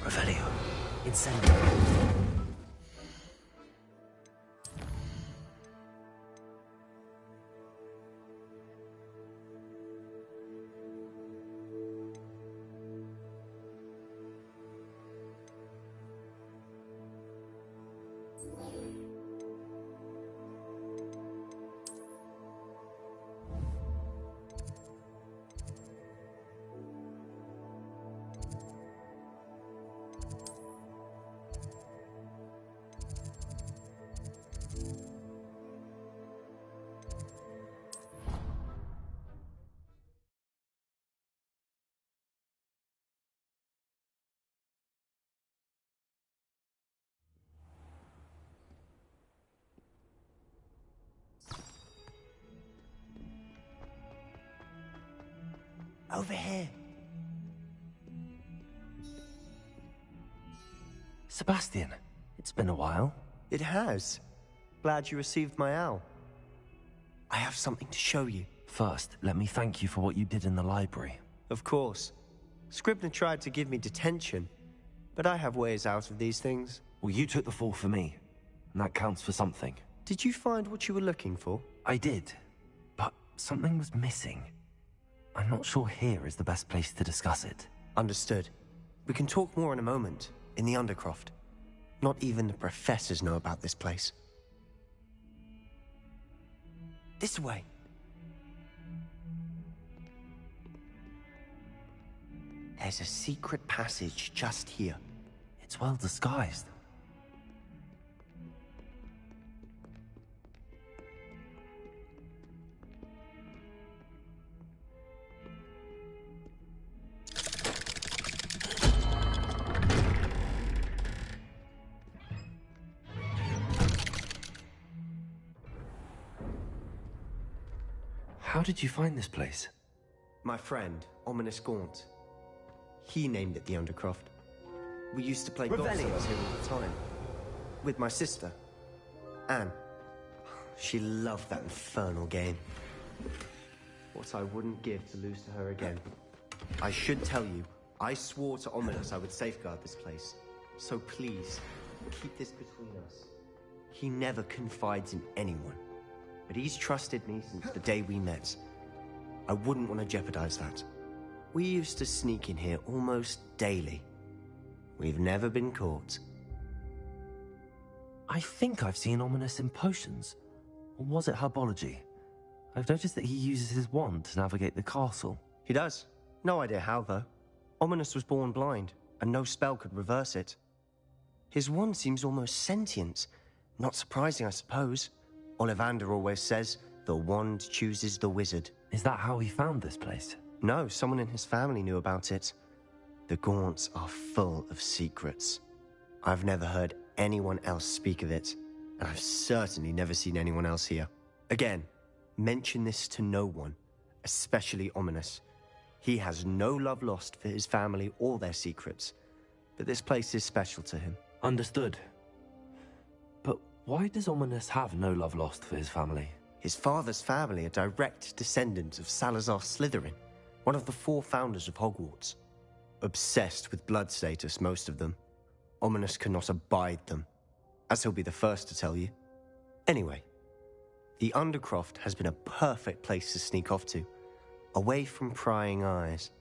Revelio. Incendio. Over here. Sebastian, it's been a while. It has. Glad you received my owl. I have something to show you. First, let me thank you for what you did in the library. Of course. Scribner tried to give me detention, but I have ways out of these things. Well, you took the fall for me, and that counts for something. Did you find what you were looking for? I did, but something was missing. I'm not sure here is the best place to discuss it. Understood. We can talk more in a moment, in the Undercroft. Not even the professors know about this place. This way. There's a secret passage just here. It's well disguised. How did you find this place? My friend, Ominous Gaunt. He named it the Undercroft. We used to play golf here all the time. With my sister, Anne. She loved that infernal game. What I wouldn't give to lose to her again. I should tell you, I swore to Ominous I would safeguard this place. So please, keep this between us. He never confides in anyone. But he's trusted me since the day we met. I wouldn't want to jeopardize that. We used to sneak in here almost daily. We've never been caught. I think I've seen Ominous in potions. Or was it herbology? I've noticed that he uses his wand to navigate the castle. He does. No idea how, though. Ominous was born blind, and no spell could reverse it. His wand seems almost sentient. Not surprising, I suppose. Ollivander always says, the wand chooses the wizard. Is that how he found this place? No, someone in his family knew about it. The Gaunts are full of secrets. I've never heard anyone else speak of it, and I've certainly never seen anyone else here. Again, mention this to no one, especially Ominous. He has no love lost for his family or their secrets, but this place is special to him. Understood. But why does Ominous have no love lost for his family? His father's family are direct descendants of Salazar Slytherin, one of the 4 founders of Hogwarts. Obsessed with blood status, most of them. Ominous cannot abide them, as he'll be the first to tell you. Anyway, the Undercroft has been a perfect place to sneak off to, away from prying eyes,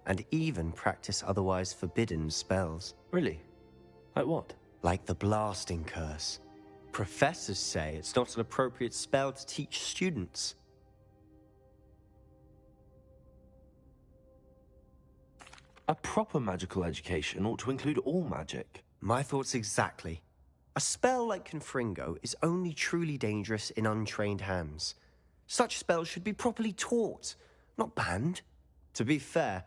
and even practice otherwise forbidden spells. Really? Like what? Like the Blasting Curse. Professors say it's not an appropriate spell to teach students. A proper magical education ought to include all magic. My thoughts exactly. A spell like Confringo is only truly dangerous in untrained hands. Such spells should be properly taught, not banned. To be fair,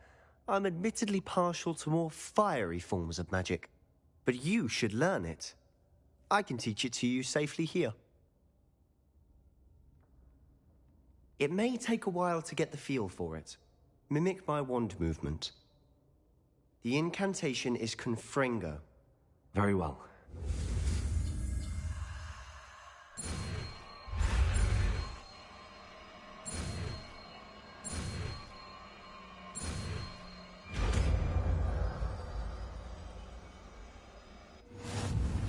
I'm admittedly partial to more fiery forms of magic. But you should learn it. I can teach it to you safely here. It may take a while to get the feel for it. Mimic my wand movement. The incantation is Confringo. Very well.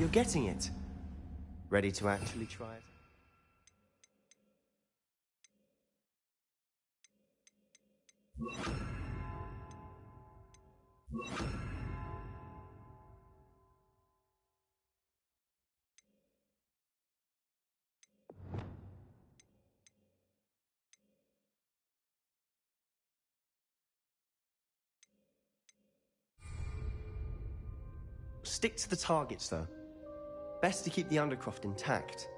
You're getting it. Ready to actually try it? Stick to the targets, though. Best to keep the Undercroft intact.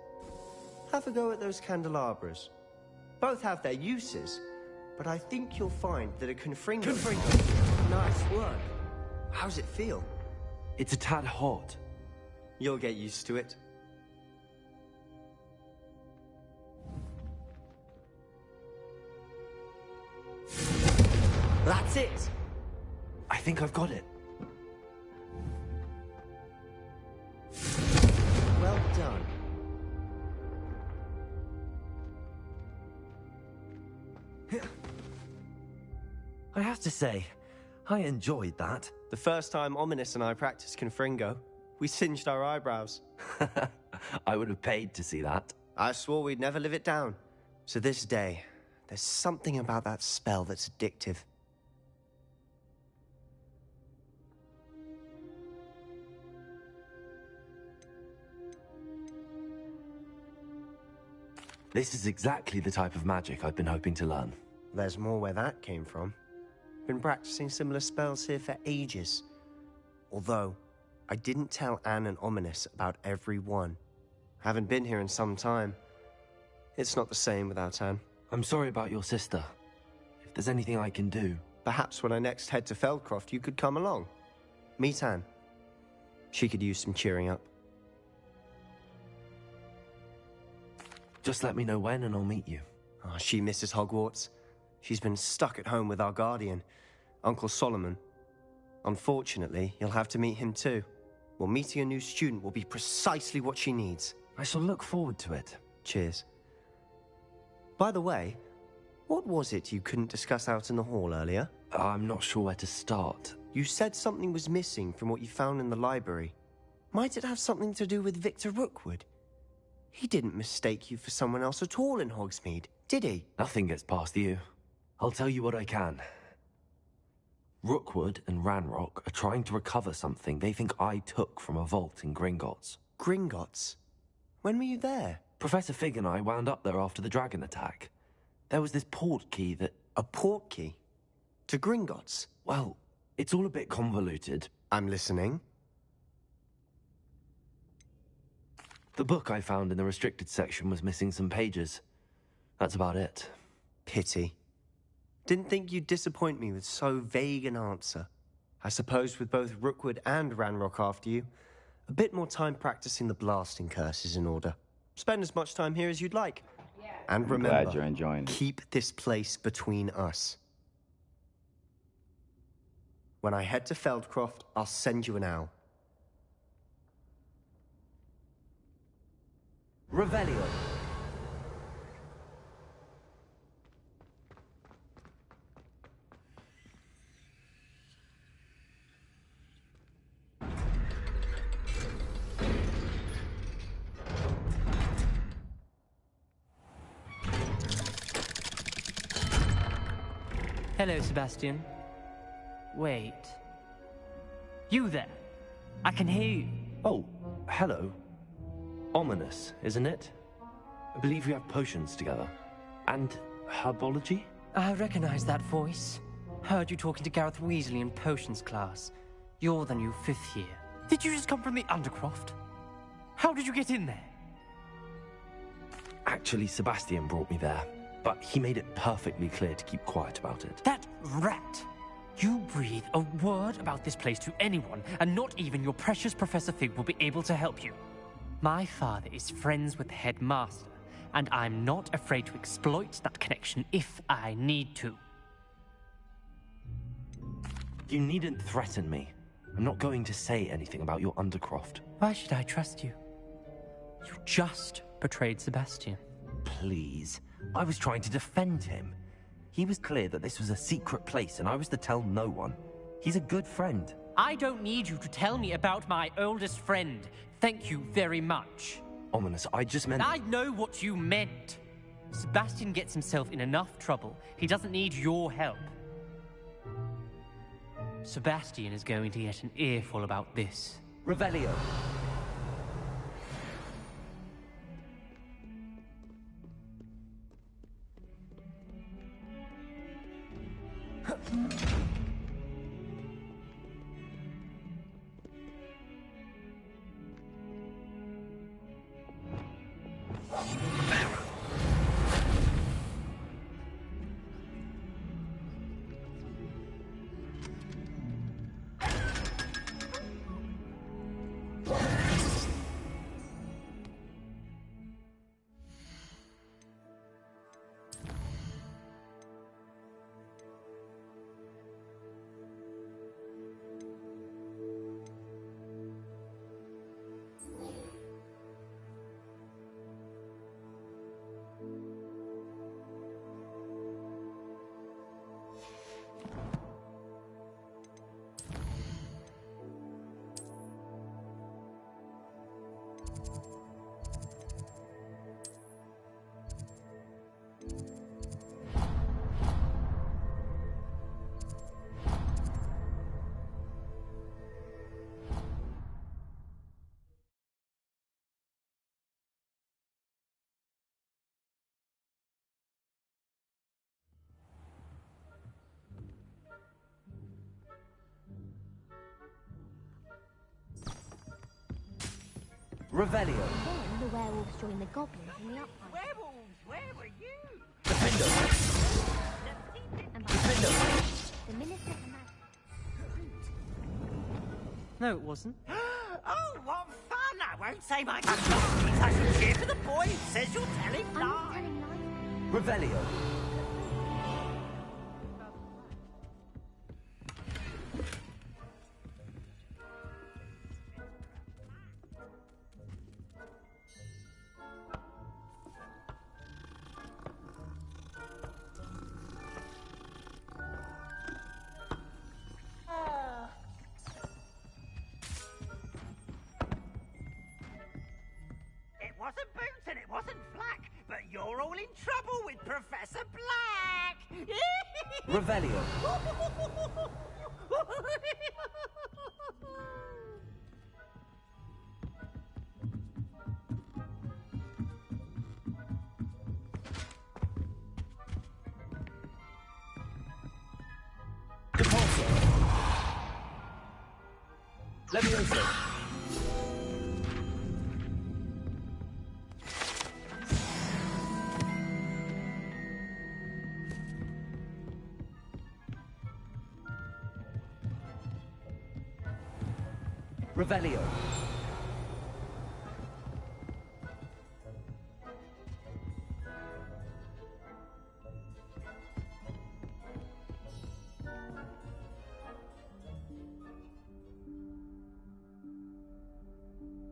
Have a go at those candelabras. Both have their uses, but I think you'll find that a Confringo... Nice work. How's it feel? It's a tad hot. You'll get used to it. That's it! I think I've got it. Well done. I have to say, I enjoyed that. The first time Ominous and I practiced Confringo, we singed our eyebrows. I would have paid to see that. I swore we'd never live it down. So this day, there's something about that spell that's addictive. This is exactly the type of magic I've been hoping to learn. There's more where that came from. Been practicing similar spells here for ages. Although, I didn't tell Anne and Ominous about every one. Haven't been here in some time. It's not the same without Anne. I'm sorry about your sister. If there's anything I can do... Perhaps when I next head to Feldcroft, you could come along. Meet Anne. She could use some cheering up. Just let me know when and I'll meet you. Oh, she misses Hogwarts. She's been stuck at home with our guardian, Uncle Solomon. Unfortunately, you'll have to meet him too. Well, meeting a new student will be precisely what she needs. I shall look forward to it. Cheers. By the way, what was it you couldn't discuss out in the hall earlier? I'm not sure where to start. You said something was missing from what you found in the library. Might it have something to do with Victor Rookwood? He didn't mistake you for someone else at all in Hogsmeade, did he? Nothing gets past you. I'll tell you what I can. Rookwood and Ranrock are trying to recover something they think I took from a vault in Gringotts. Gringotts? When were you there? Professor Fig and I wound up there after the dragon attack. There was this port key that... A port key? To Gringotts? Well, it's all a bit convoluted. I'm listening. The book I found in the restricted section was missing some pages. That's about it. Pity. Didn't think you'd disappoint me with so vague an answer. I suppose with both Rookwood and Ranrock after you, a bit more time practicing the blasting curse is in order. Spend as much time here as you'd like. And remember, Glad you're enjoying it. Keep this place between us. When I head to Feldcroft, I'll send you an owl. Revelio. Hello, Sebastian. Wait. You there? I can hear you. Oh, hello. Ominous, isn't it? I believe we have potions together. And herbology? I recognize that voice. Heard you talking to Gareth Weasley in potions class. You're the new 5th year. Did you just come from the Undercroft? How did you get in there? Actually, Sebastian brought me there. But he made it perfectly clear to keep quiet about it. That rat! You breathe a word about this place to anyone, and not even your precious Professor Fig will be able to help you. My father is friends with the headmaster, and I'm not afraid to exploit that connection if I need to. You needn't threaten me. I'm not going to say anything about your Undercroft. Why should I trust you? You just betrayed Sebastian. Please. I was trying to defend him. He was clear that this was a secret place and I was to tell no one. He's a good friend. I don't need you to tell me about my oldest friend. Thank you very much. Ominous, I just meant... I know what you meant. Sebastian gets himself in enough trouble. He doesn't need your help. Sebastian is going to get an earful about this. Revelio. Revelio. Then the werewolves join the goblins in the uprising. Werewolves, where were you? Defendo. And Defendo. the minister commanded. No, it wasn't. Oh, what fun! I won't say my goodness. I should cheer for the boy who says you're telling I'm not lies. telling lies. Revelio. It wasn't Boots and it wasn't Flack, but you're all in trouble with Professor Black. Revelio. Depulso. Levioso. Revelio.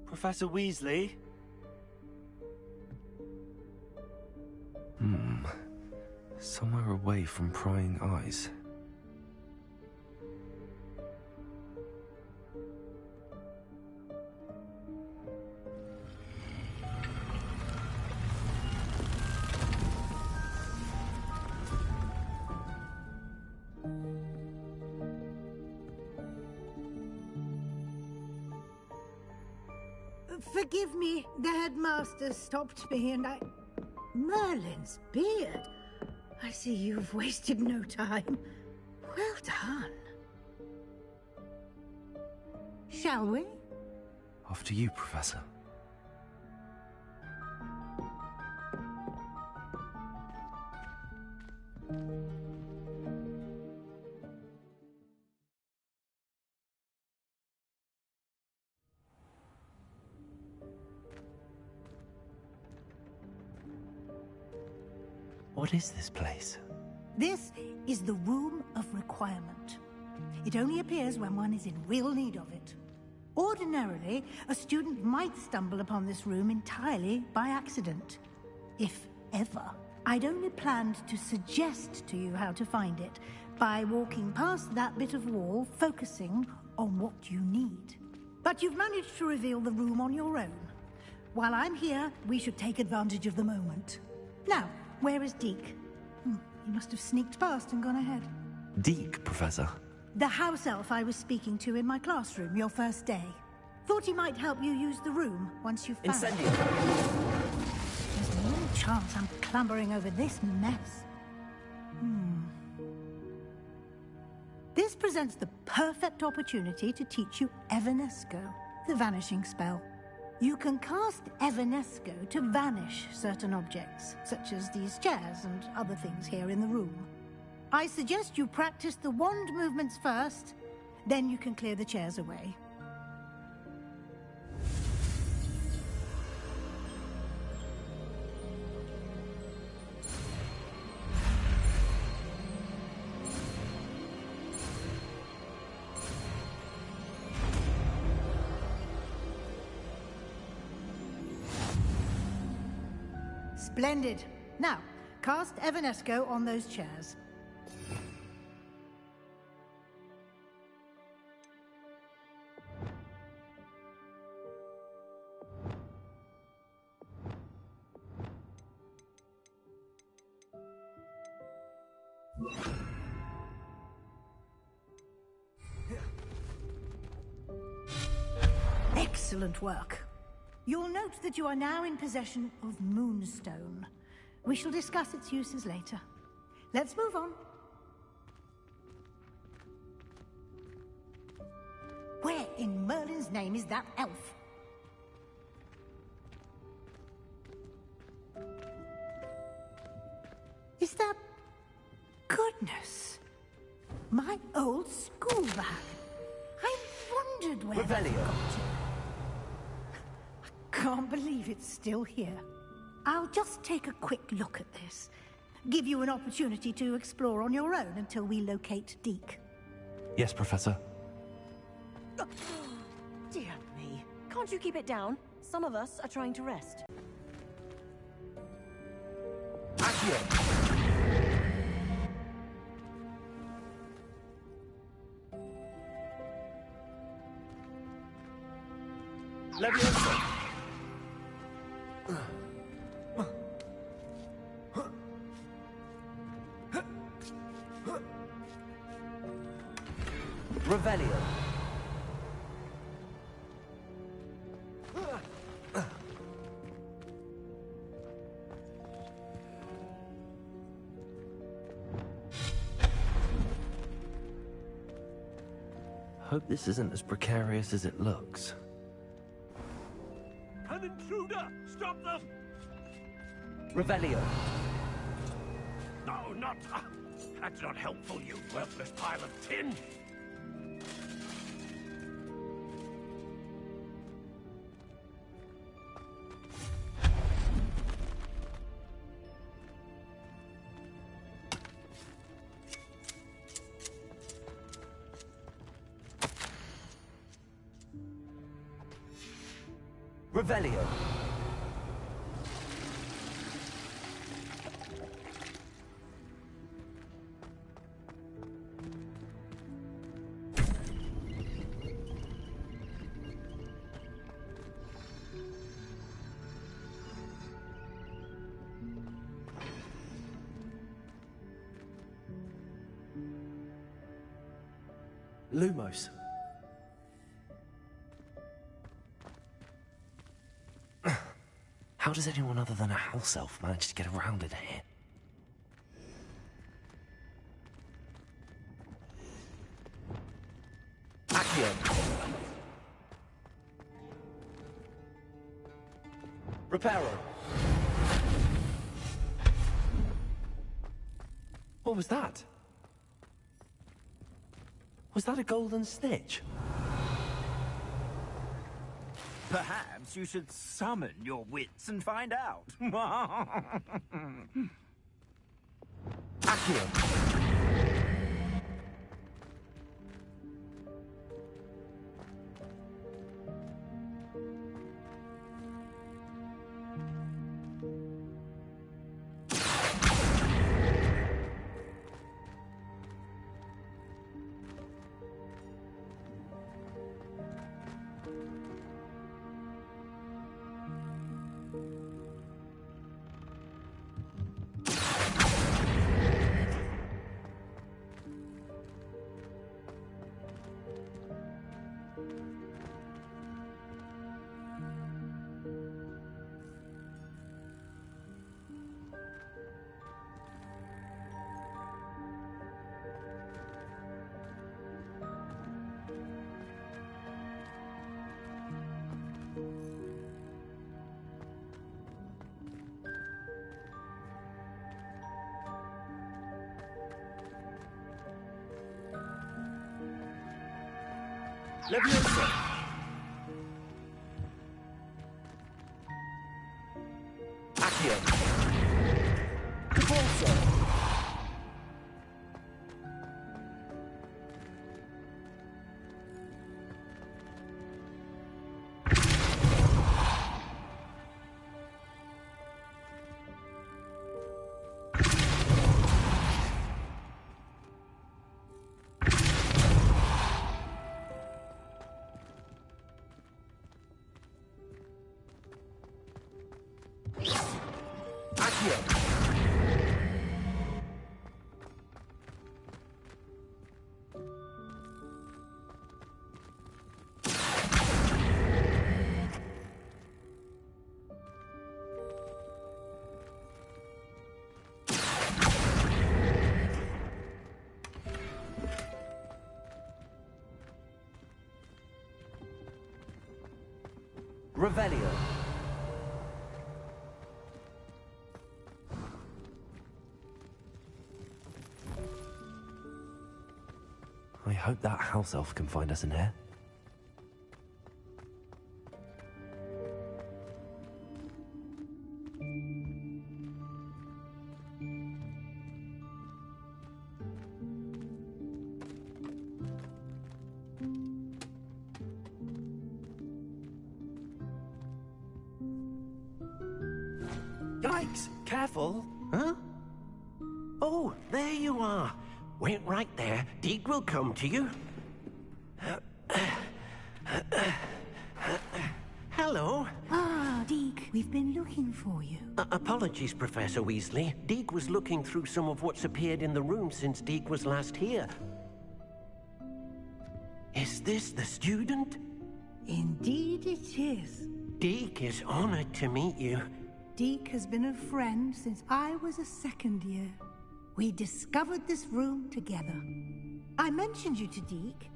Professor Weasley? Somewhere away from prying eyes. Forgive me, the headmaster stopped me and I... Merlin's beard. I see you've wasted no time. Well done. Shall we? After you, Professor. What is this place? This is the Room of Requirement. It only appears when one is in real need of it. Ordinarily, a student might stumble upon this room entirely by accident. If ever. I'd only planned to suggest to you how to find it by walking past that bit of wall, focusing on what you need. But you've managed to reveal the room on your own. While I'm here, we should take advantage of the moment. Now, where is Deke? He must have sneaked past and gone ahead. Deke, Professor. The house elf I was speaking to in my classroom your first day. Thought he might help you use the room once you've found it. There's no chance I'm clambering over this mess. This presents the perfect opportunity to teach you Evanesco, the vanishing spell. You can cast Evanesco to vanish certain objects, such as these chairs and other things here in the room. I suggest you practice the wand movements first, then you can clear the chairs away. Splendid. Now, cast Evanesco on those chairs. Excellent work. You'll note that you are now in possession of Moonstone. We shall discuss its uses later. Let's move on. Where in Merlin's name is that elf? Is that... Goodness. My old school bag. I wondered where that got to. I can't believe it's still here. I'll just take a quick look at this. Give you an opportunity to explore on your own until we locate Deke. Yes, Professor. Dear me. Can't you keep it down? Some of us are trying to rest. Leviosa! Revelio. Hope this isn't as precarious as it looks. An intruder! Stop them! Revelio. No, not... that's not helpful, you worthless pile of tin! Revelio. Lumos. How does anyone other than a house elf manage to get around in here? Accio. Reparo. What was that? Was that a golden snitch? Perhaps you should summon your wits and find out. Accio. Leviosa! Accio. Capulso. Revelio. hope that house elf can find us in here. Yikes! Careful! Huh? Oh, there you are. Wait right there. Deke will come to you. Hello. Ah, Deke, we've been looking for you. Apologies, Professor Weasley. Deke was looking through some of what's appeared in the room since Deke was last here. Is this the student? Indeed it is. Deke is honored to meet you. Deke has been a friend since I was a second year. We discovered this room together. I mentioned you to Deke.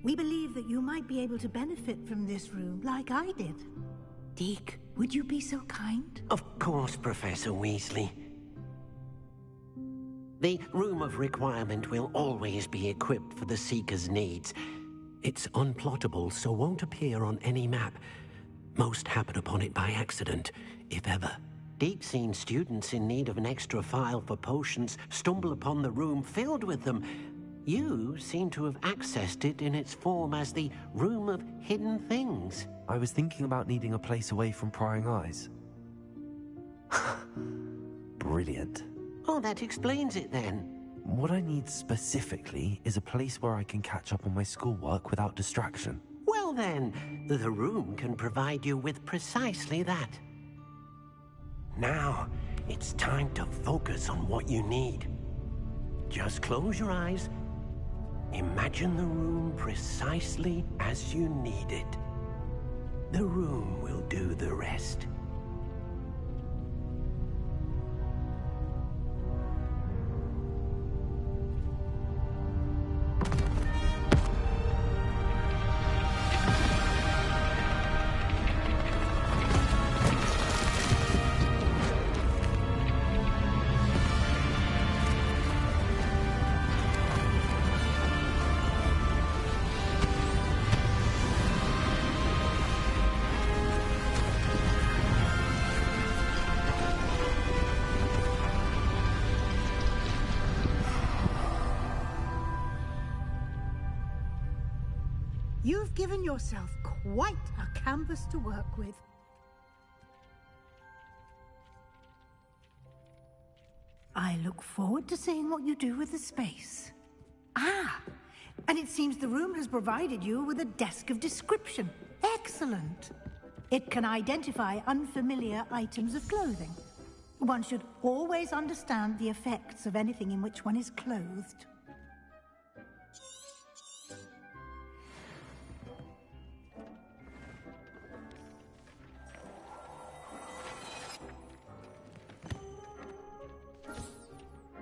We believe that you might be able to benefit from this room like I did. Deke, would you be so kind? Of course, Professor Weasley. The Room of Requirement will always be equipped for the Seeker's needs. It's unplottable, so won't appear on any map. Most happen upon it by accident, if ever. Deke's seen students in need of an extra file for potions stumble upon the room filled with them. You seem to have accessed it in its form as the Room of Hidden Things. I was thinking about needing a place away from prying eyes. Brilliant. Oh, that explains it then. What I need specifically is a place where I can catch up on my schoolwork without distraction. Well then, the room can provide you with precisely that. Now, it's time to focus on what you need. Just close your eyes. Imagine the room precisely as you need it. The room will do the rest. You've given yourself quite a canvas to work with. I look forward to seeing what you do with the space. Ah, and it seems the room has provided you with a desk of description. Excellent. It can identify unfamiliar items of clothing. One should always understand the effects of anything in which one is clothed.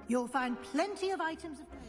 You'll find plenty of items of clothing.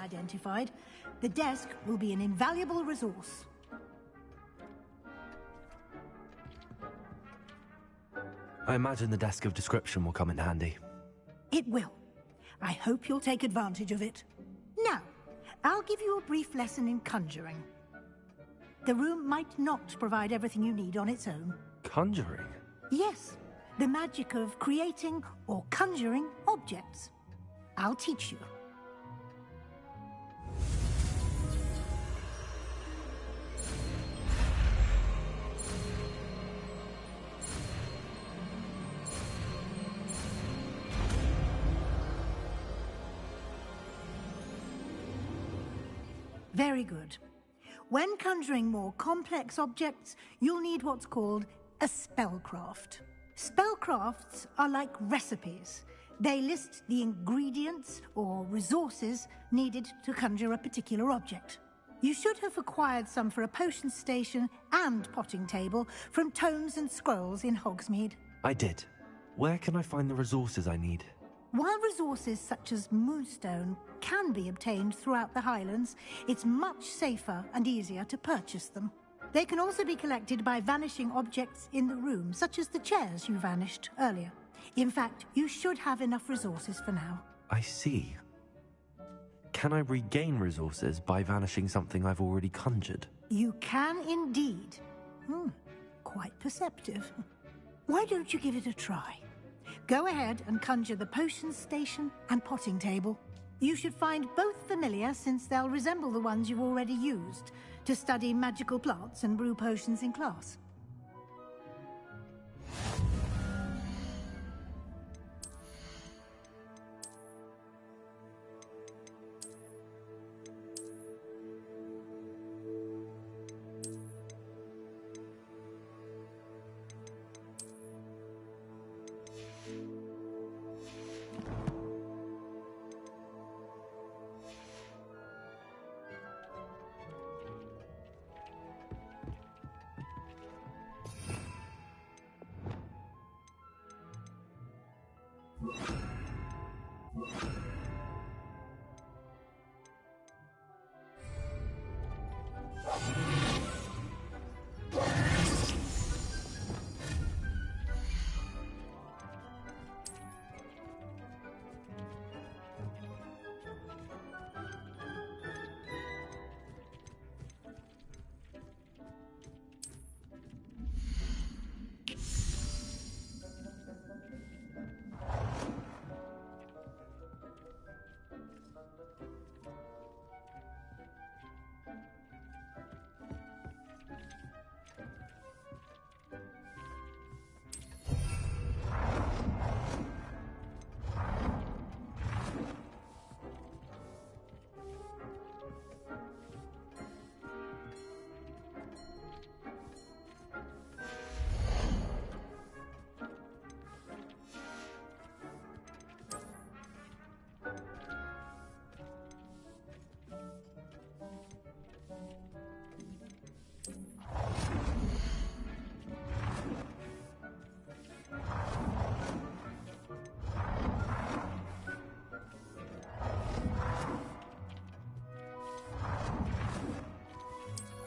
Identified, the desk will be an invaluable resource. I imagine the desk of description will come in handy. It will. I hope you'll take advantage of it. Now, I'll give you a brief lesson in conjuring. The room might not provide everything you need on its own. Conjuring? Yes, the magic of creating or conjuring objects. I'll teach you. Very good. When conjuring more complex objects, you'll need what's called a spellcraft. Spellcrafts are like recipes. They list the ingredients or resources needed to conjure a particular object. You should have acquired some for a potion station and potting table from tomes and scrolls in Hogsmeade. I did. Where can I find the resources I need? While resources such as moonstone can be obtained throughout the Highlands, it's much safer and easier to purchase them. They can also be collected by vanishing objects in the room, such as the chairs you vanished earlier. In fact, you should have enough resources for now. I see. Can I regain resources by vanishing something I've already conjured? You can indeed. Quite perceptive. Why don't you give it a try? Go ahead and conjure the potion station and potting table. You should find both familiar, since they'll resemble the ones you've already used to study magical plants and brew potions in class.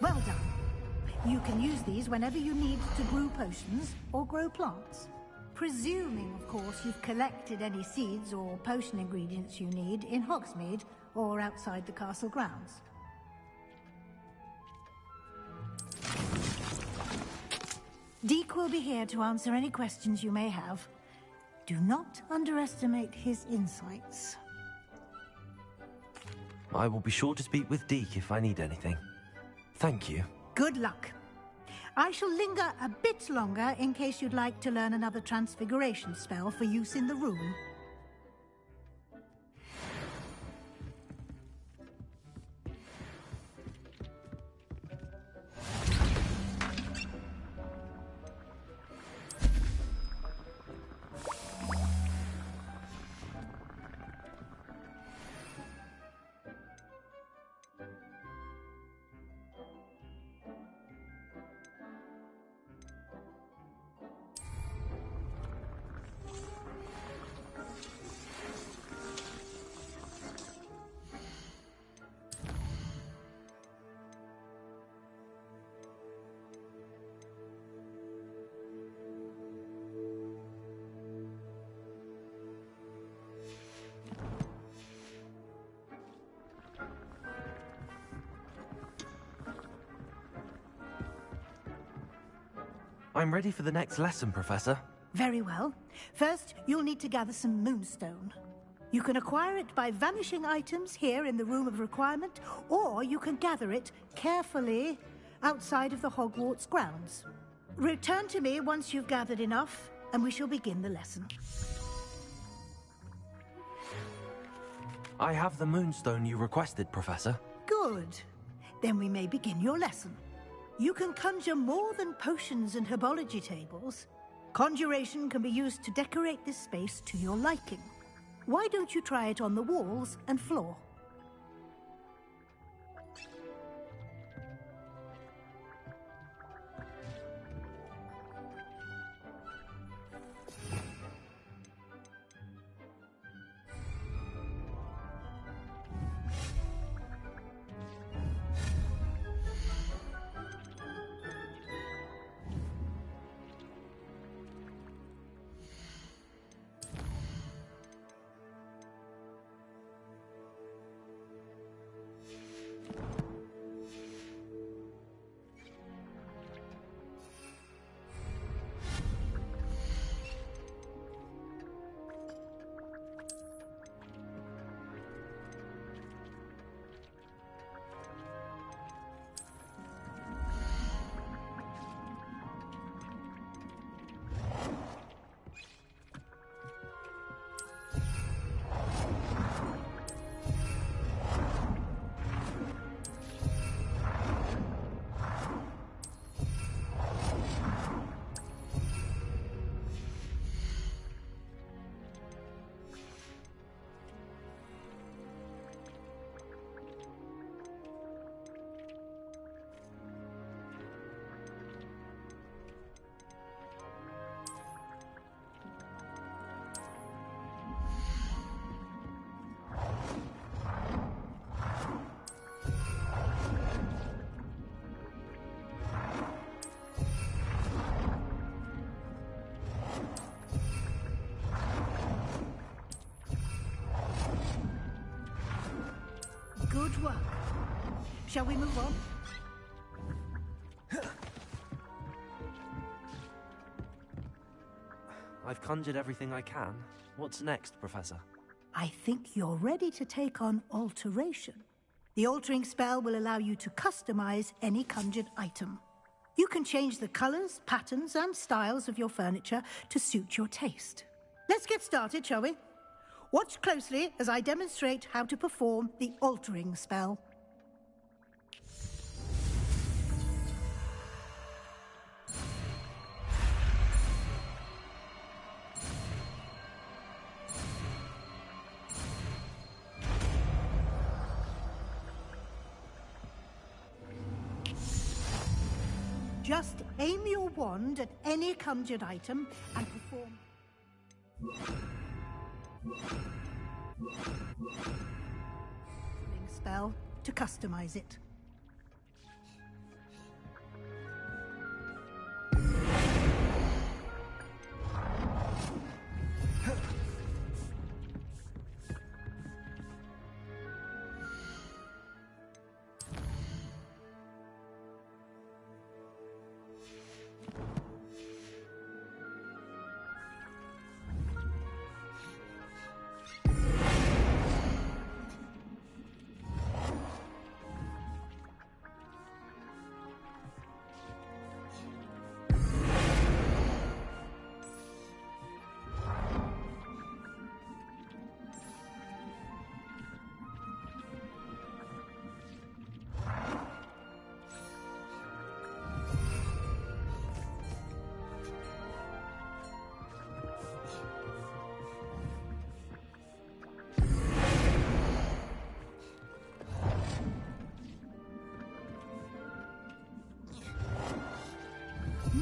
Well done. You can use these whenever you need to brew potions or grow plants. Presuming, of course, you've collected any seeds or potion ingredients you need in Hogsmeade or outside the castle grounds. Deke will be here to answer any questions you may have. Do not underestimate his insights. I will be sure to speak with Deke if I need anything. Thank you. Good luck. I shall linger a bit longer in case you'd like to learn another transfiguration spell for use in the room. I'm ready for the next lesson, Professor. Very well. First, you'll need to gather some moonstone. You can acquire it by vanishing items here in the Room of Requirement, or you can gather it carefully outside of the Hogwarts grounds. Return to me once you've gathered enough, and we shall begin the lesson. I have the moonstone you requested, Professor. Good. Then we may begin your lesson. You can conjure more than potions and herbology tables. Conjuration can be used to decorate this space to your liking. Why don't you try it on the walls and floor? Good work. Shall we move on? I've conjured everything I can. What's next, Professor? I think you're ready to take on alteration. The altering spell will allow you to customize any conjured item. You can change the colors, patterns, and styles of your furniture to suit your taste. Let's get started, shall we? Watch closely as I demonstrate how to perform the altering spell. Just aim your wand at any conjured item and perform spell to customize it.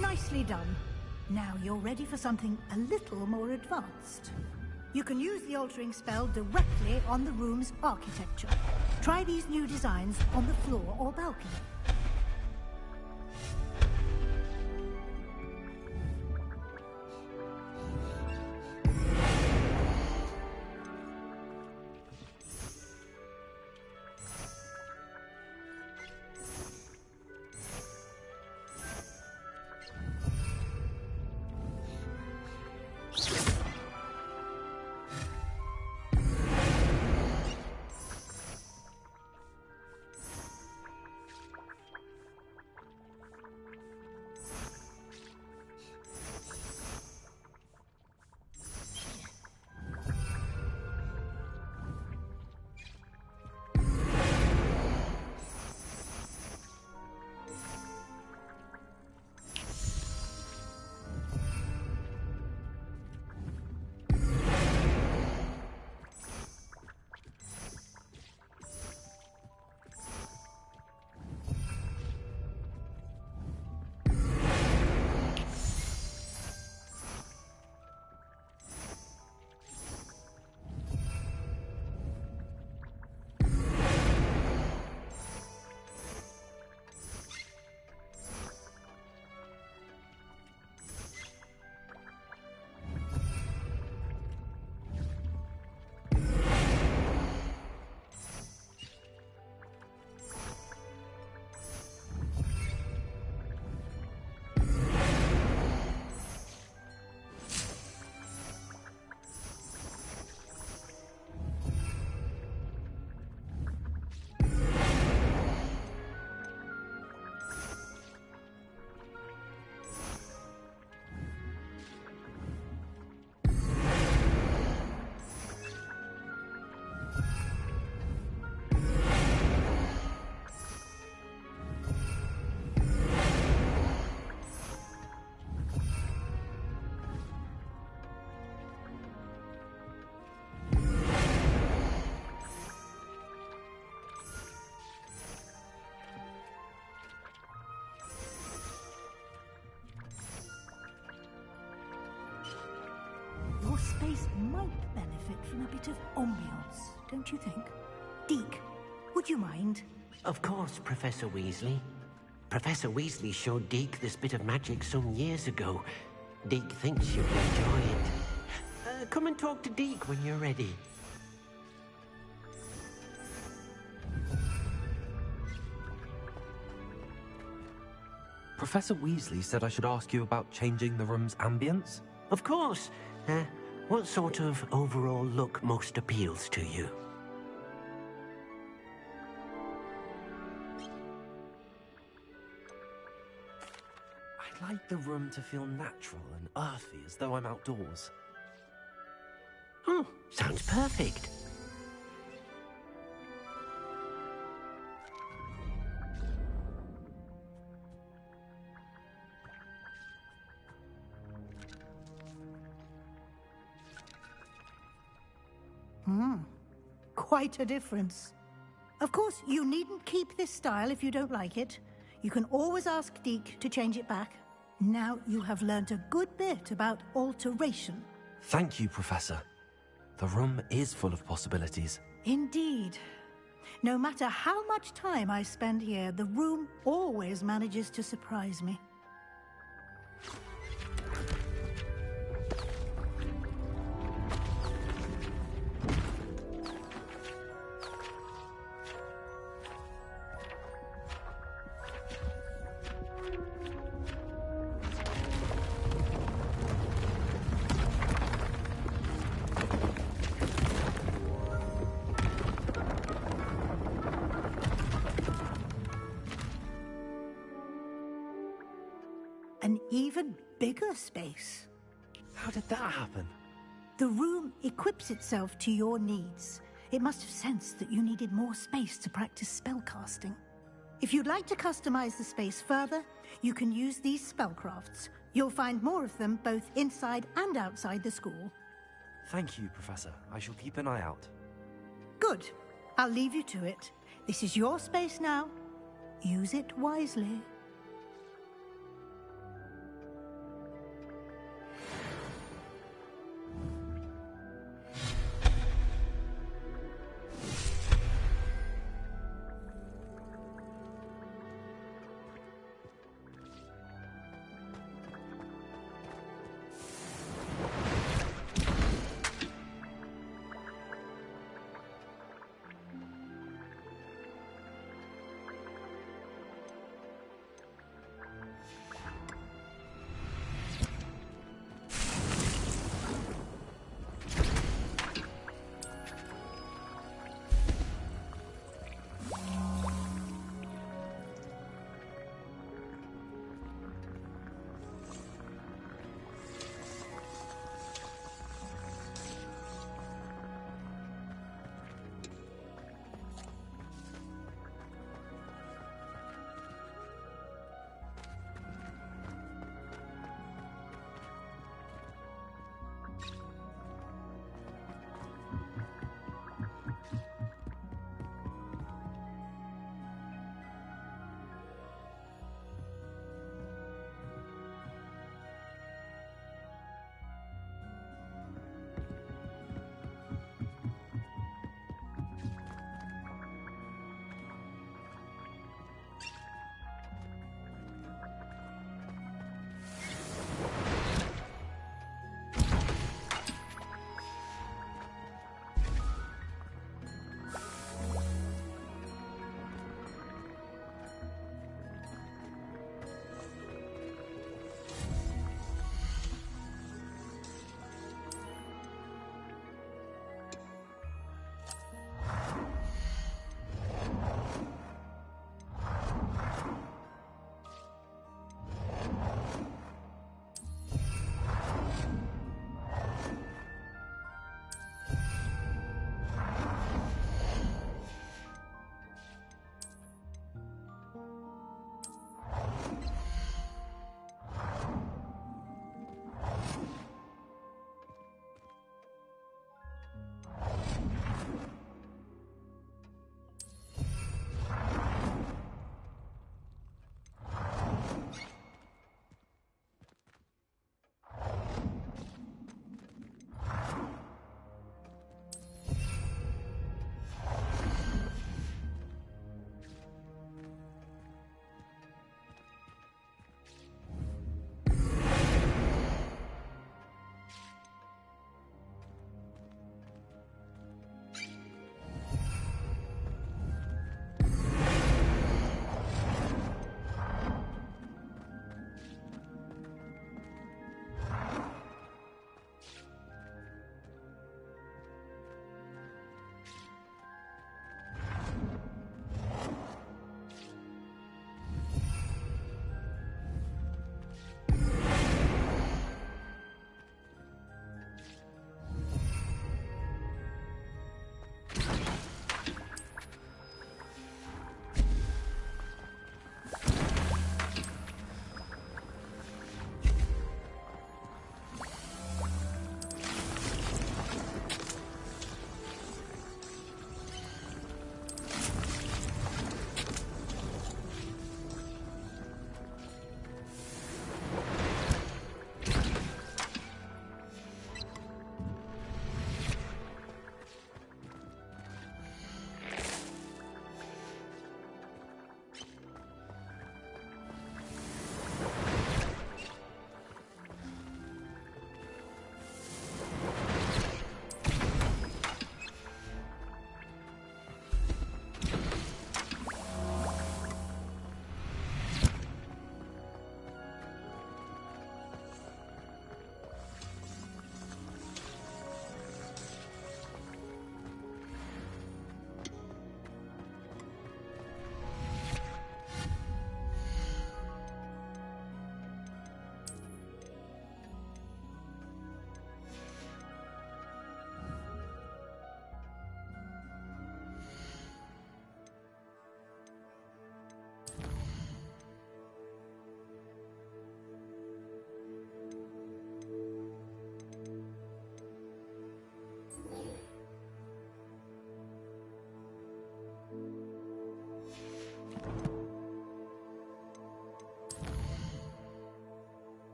Nicely done. Now you're ready for something a little more advanced. You can use the altering spell directly on the room's architecture. Try these new designs on the floor or balcony. might benefit from a bit of ambiance, don't you think? Deke, would you mind? Of course, Professor Weasley. Professor Weasley showed Deke this bit of magic some years ago. Deke thinks you'll enjoy it. Come and talk to Deke when you're ready. Professor Weasley said I should ask you about changing the room's ambience? Of course. What sort of overall look most appeals to you? I'd like the room to feel natural and earthy, as though I'm outdoors. Sounds perfect. Quite a difference. Of course, you needn't keep this style if you don't like it. You can always ask Deke to change it back. Now you have learnt a good bit about alteration. Thank you, Professor. The room is full of possibilities. Indeed. No matter how much time I spend here, the room always manages to surprise me. An even bigger space. How did that happen? The room equips itself to your needs. It must have sensed that you needed more space to practice spellcasting. If you'd like to customize the space further, you can use these spellcrafts. You'll find more of them both inside and outside the school. Thank you, Professor. I shall keep an eye out. Good. I'll leave you to it. This is your space now. Use it wisely.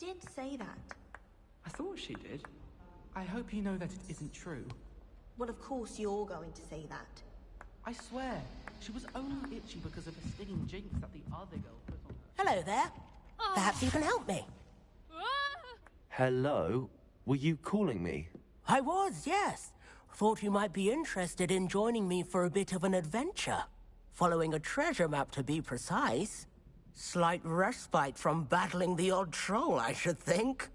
did say that. I thought she did. I hope you know that it isn't true. Well, of course you're going to say that. I swear, she was only itchy because of a stinging jinx that the other girl put on her. Hello there. Perhaps you can help me. Hello? Were you calling me? I was, yes. Thought you might be interested in joining me for a bit of an adventure. Following a treasure map, to be precise. Slight respite from battling the odd troll, I should think.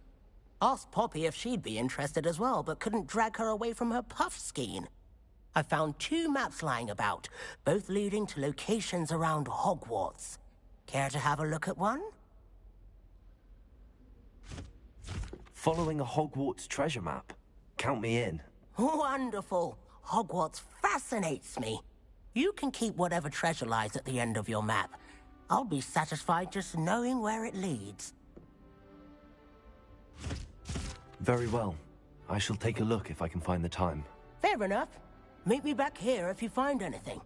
Asked Poppy if she'd be interested as well, but couldn't drag her away from her puff skein. I found 2 maps lying about, both leading to locations around Hogwarts. Care to have a look at one? Following a Hogwarts treasure map. Count me in. Wonderful. Hogwarts fascinates me. You can keep whatever treasure lies at the end of your map. I'll be satisfied just knowing where it leads. Very well. I shall take a look if I can find the time. Fair enough. Meet me back here if you find anything.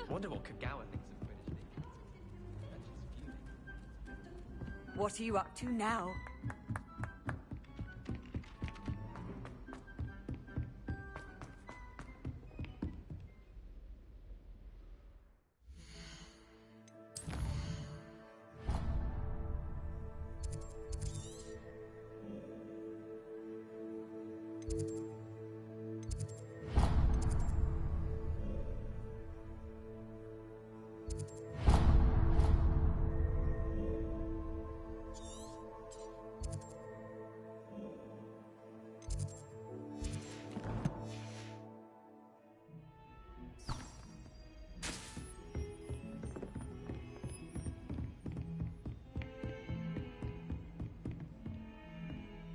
Wonder what Kagawa thinks of Quidditch. What are you up to now?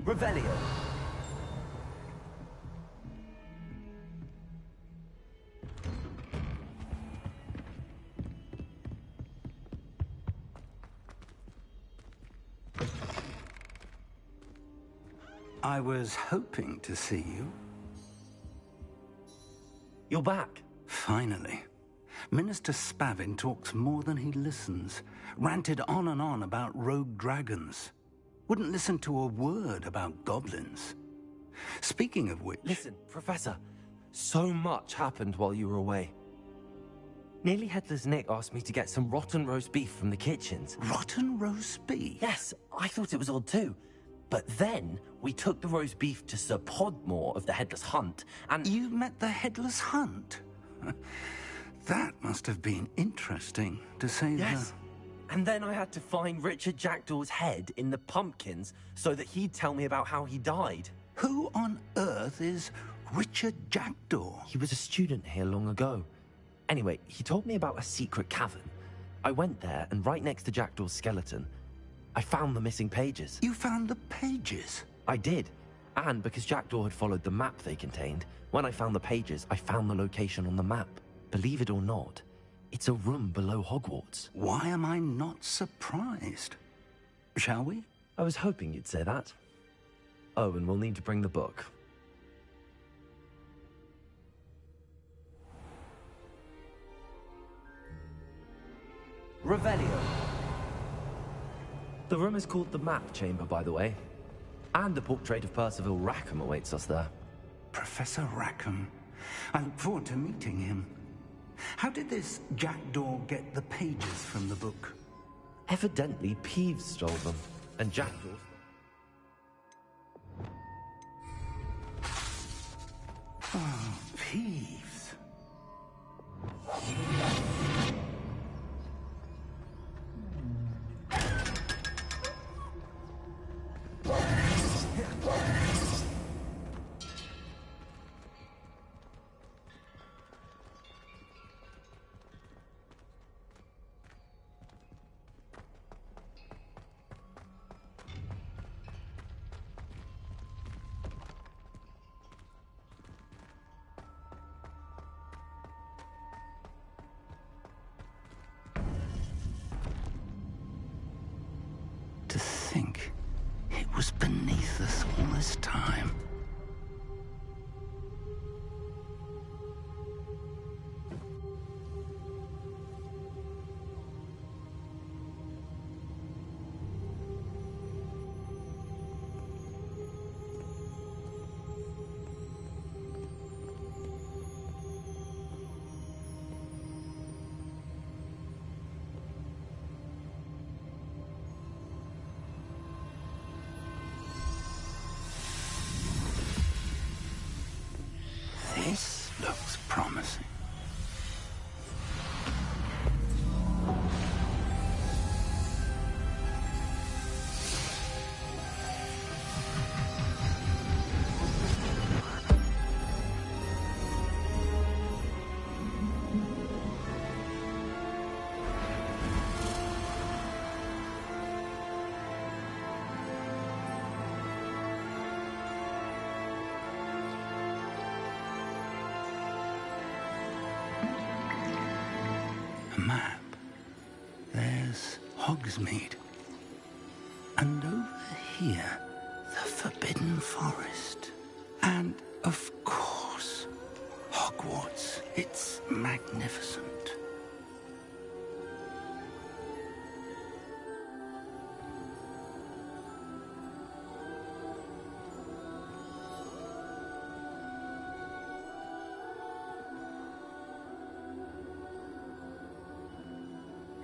Revelio. I was hoping to see you. You're back. Finally. Minister Spavin talks more than he listens. Ranted on and on about rogue dragons. Wouldn't listen to a word about goblins. Speaking of which... Listen, Professor. So much happened while you were away. Nearly Headless Nick asked me to get some rotten roast beef from the kitchens. Rotten roast beef? Yes, I thought it was odd too. But then, we took the roast beef to Sir Podmore of the Headless Hunt, and... You met the Headless Hunt? That must have been interesting, to say the... Yes. And then I had to find Richard Jackdaw's head in the pumpkins so that he'd tell me about how he died. Who on earth is Richard Jackdaw? He was a student here long ago. Anyway, he told me about a secret cavern. I went there, and right next to Jackdaw's skeleton, I found the missing pages. You found the pages? I did. And because Jackdaw had followed the map they contained, when I found the pages, I found the location on the map. Believe it or not, it's a room below Hogwarts. Why am I not surprised? Shall we? I was hoping you'd say that. Oh, and we'll need to bring the book. Revelio. The room is called the Map Chamber, by the way. And the portrait of Percival Rackham awaits us there. Professor Rackham. I look forward to meeting him. How did this Jackdaw get the pages from the book? Evidently, Peeves stole them, and Jackdaw... Oh, Peeves. this time. This looks promising. A map. There's Hogsmeade. And over here, the Forbidden Forest. And, of course, Hogwarts. It's magnificent.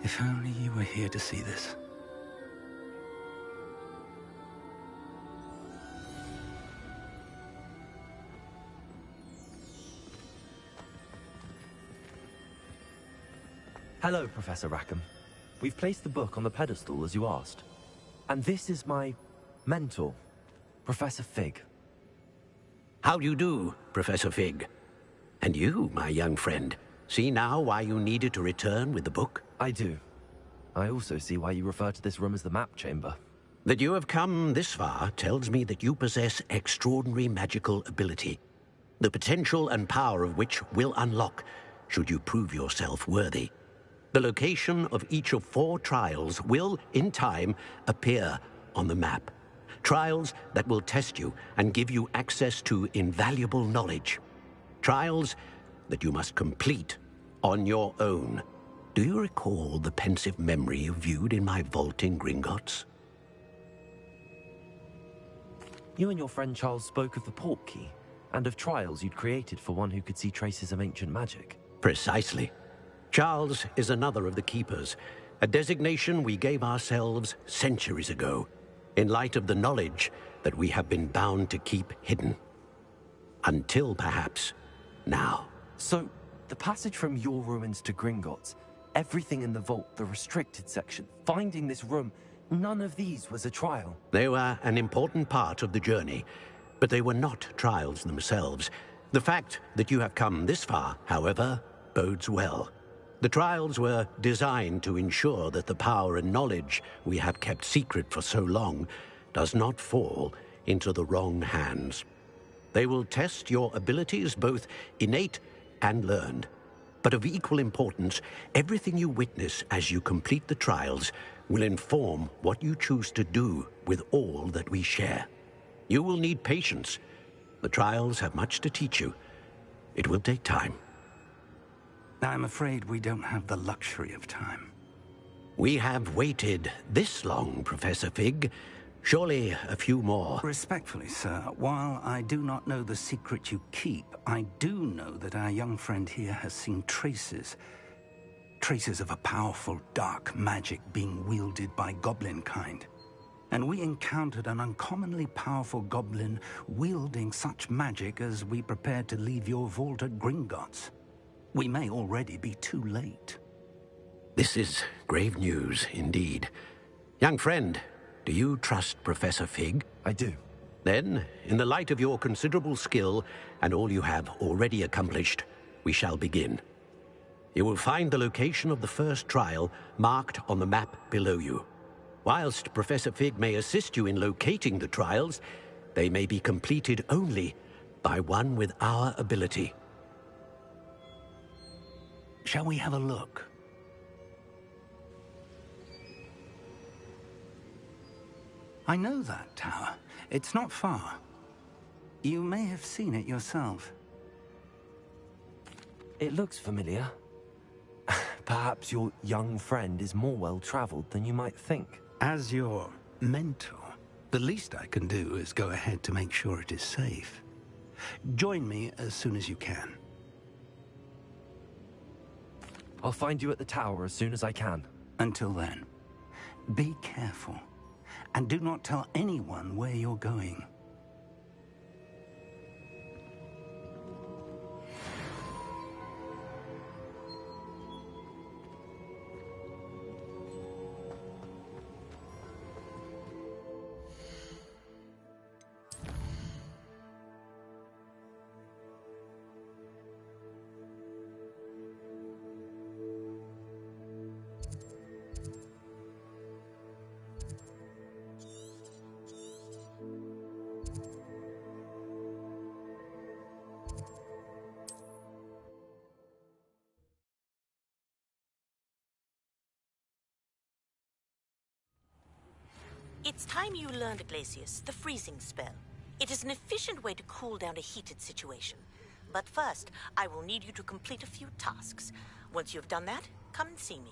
If only you were here to see this. Hello, Professor Rackham. We've placed the book on the pedestal as you asked. And this is my mentor, Professor Fig. How do you do, Professor Fig? And you, my young friend, see now why you needed to return with the book? I do. I also see why you refer to this room as the map chamber. That you have come this far tells me that you possess extraordinary magical ability, the potential and power of which will unlock should you prove yourself worthy. The location of each of 4 trials will, in time, appear on the map. Trials that will test you and give you access to invaluable knowledge. Trials that you must complete on your own. Do you recall the pensive memory you viewed in my vault in Gringotts? You and your friend Charles spoke of the Portkey, and of trials you'd created for one who could see traces of ancient magic. Precisely. Charles is another of the Keepers, a designation we gave ourselves centuries ago, in light of the knowledge that we have been bound to keep hidden. Until, perhaps, now. So, the passage from your ruins to Gringotts, everything in the vault, the restricted section, finding this room, none of these was a trial. They were an important part of the journey, but they were not trials themselves. The fact that you have come this far, however, bodes well. The trials were designed to ensure that the power and knowledge we have kept secret for so long does not fall into the wrong hands. They will test your abilities, both innate and learned. But of equal importance, everything you witness as you complete the trials will inform what you choose to do with all that we share. You will need patience. The trials have much to teach you. It will take time. I'm afraid we don't have the luxury of time. We have waited this long, Professor Fig. Surely a few more. Respectfully, sir, while I do not know the secret you keep, I do know that our young friend here has seen traces of a powerful dark magic being wielded by goblin kind. And we encountered an uncommonly powerful goblin wielding such magic as we prepared to leave your vault at Gringotts. We may already be too late. This is grave news indeed. Young friend, do you trust Professor Fig? I do. Then, in the light of your considerable skill and all you have already accomplished, we shall begin. You will find the location of the first trial marked on the map below you. Whilst Professor Fig may assist you in locating the trials, they may be completed only by one with our ability. Shall we have a look? I know that tower. It's not far. You may have seen it yourself. It looks familiar. Perhaps your young friend is more well-traveled than you might think. As your mentor, the least I can do is go ahead to make sure it is safe. Join me as soon as you can. I'll find you at the tower as soon as I can. Until then, be careful, and do not tell anyone where you're going. It's time you learned, Glacius, the freezing spell. It is an efficient way to cool down a heated situation. But first, I will need you to complete a few tasks. Once you've done that, come and see me.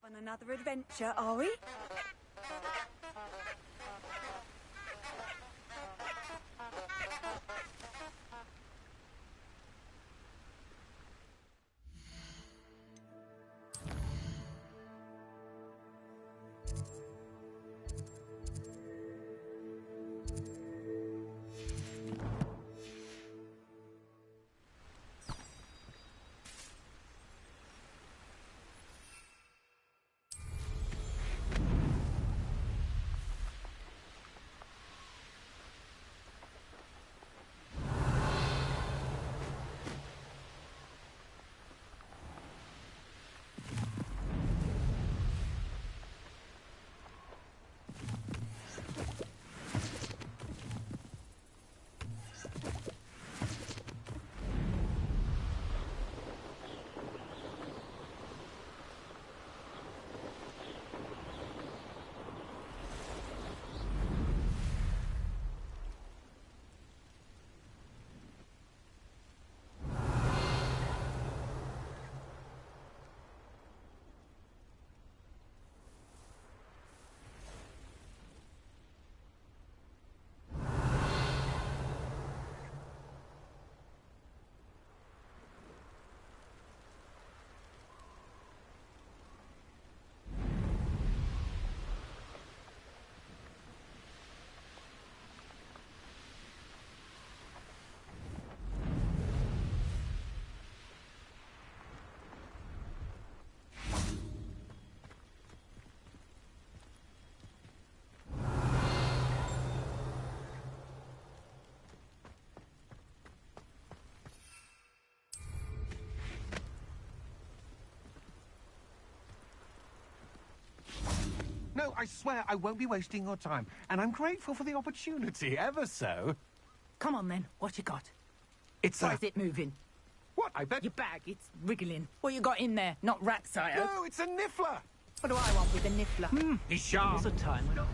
On another adventure, are we? No, I swear I won't be wasting your time. And I'm grateful for the opportunity, ever so. Come on, then. What you got? It's Why is it moving? What? I bet... Your bag, it's wriggling. What you got in there? Not rat sire. No, it's a niffler. What do I want with a niffler? He's sharp. There's a time when...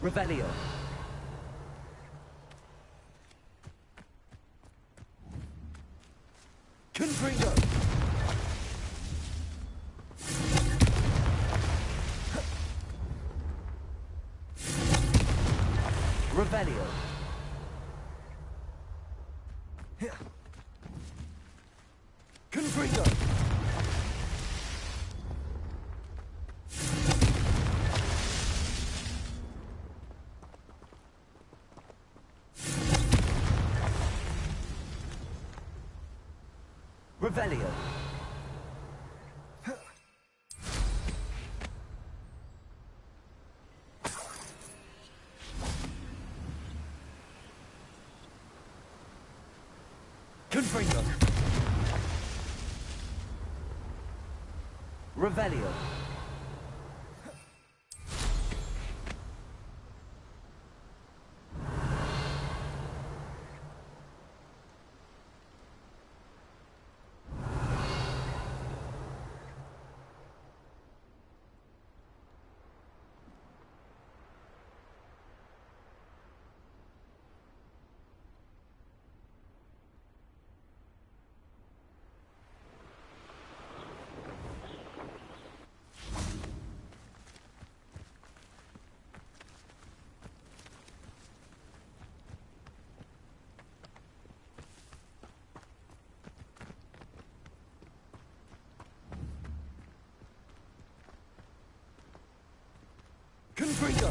Revelio. Confringo. Revelio. Confringo. Revelio. Confringo. Revelio. Confringo.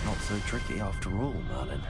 Not so tricky after all, Merlin.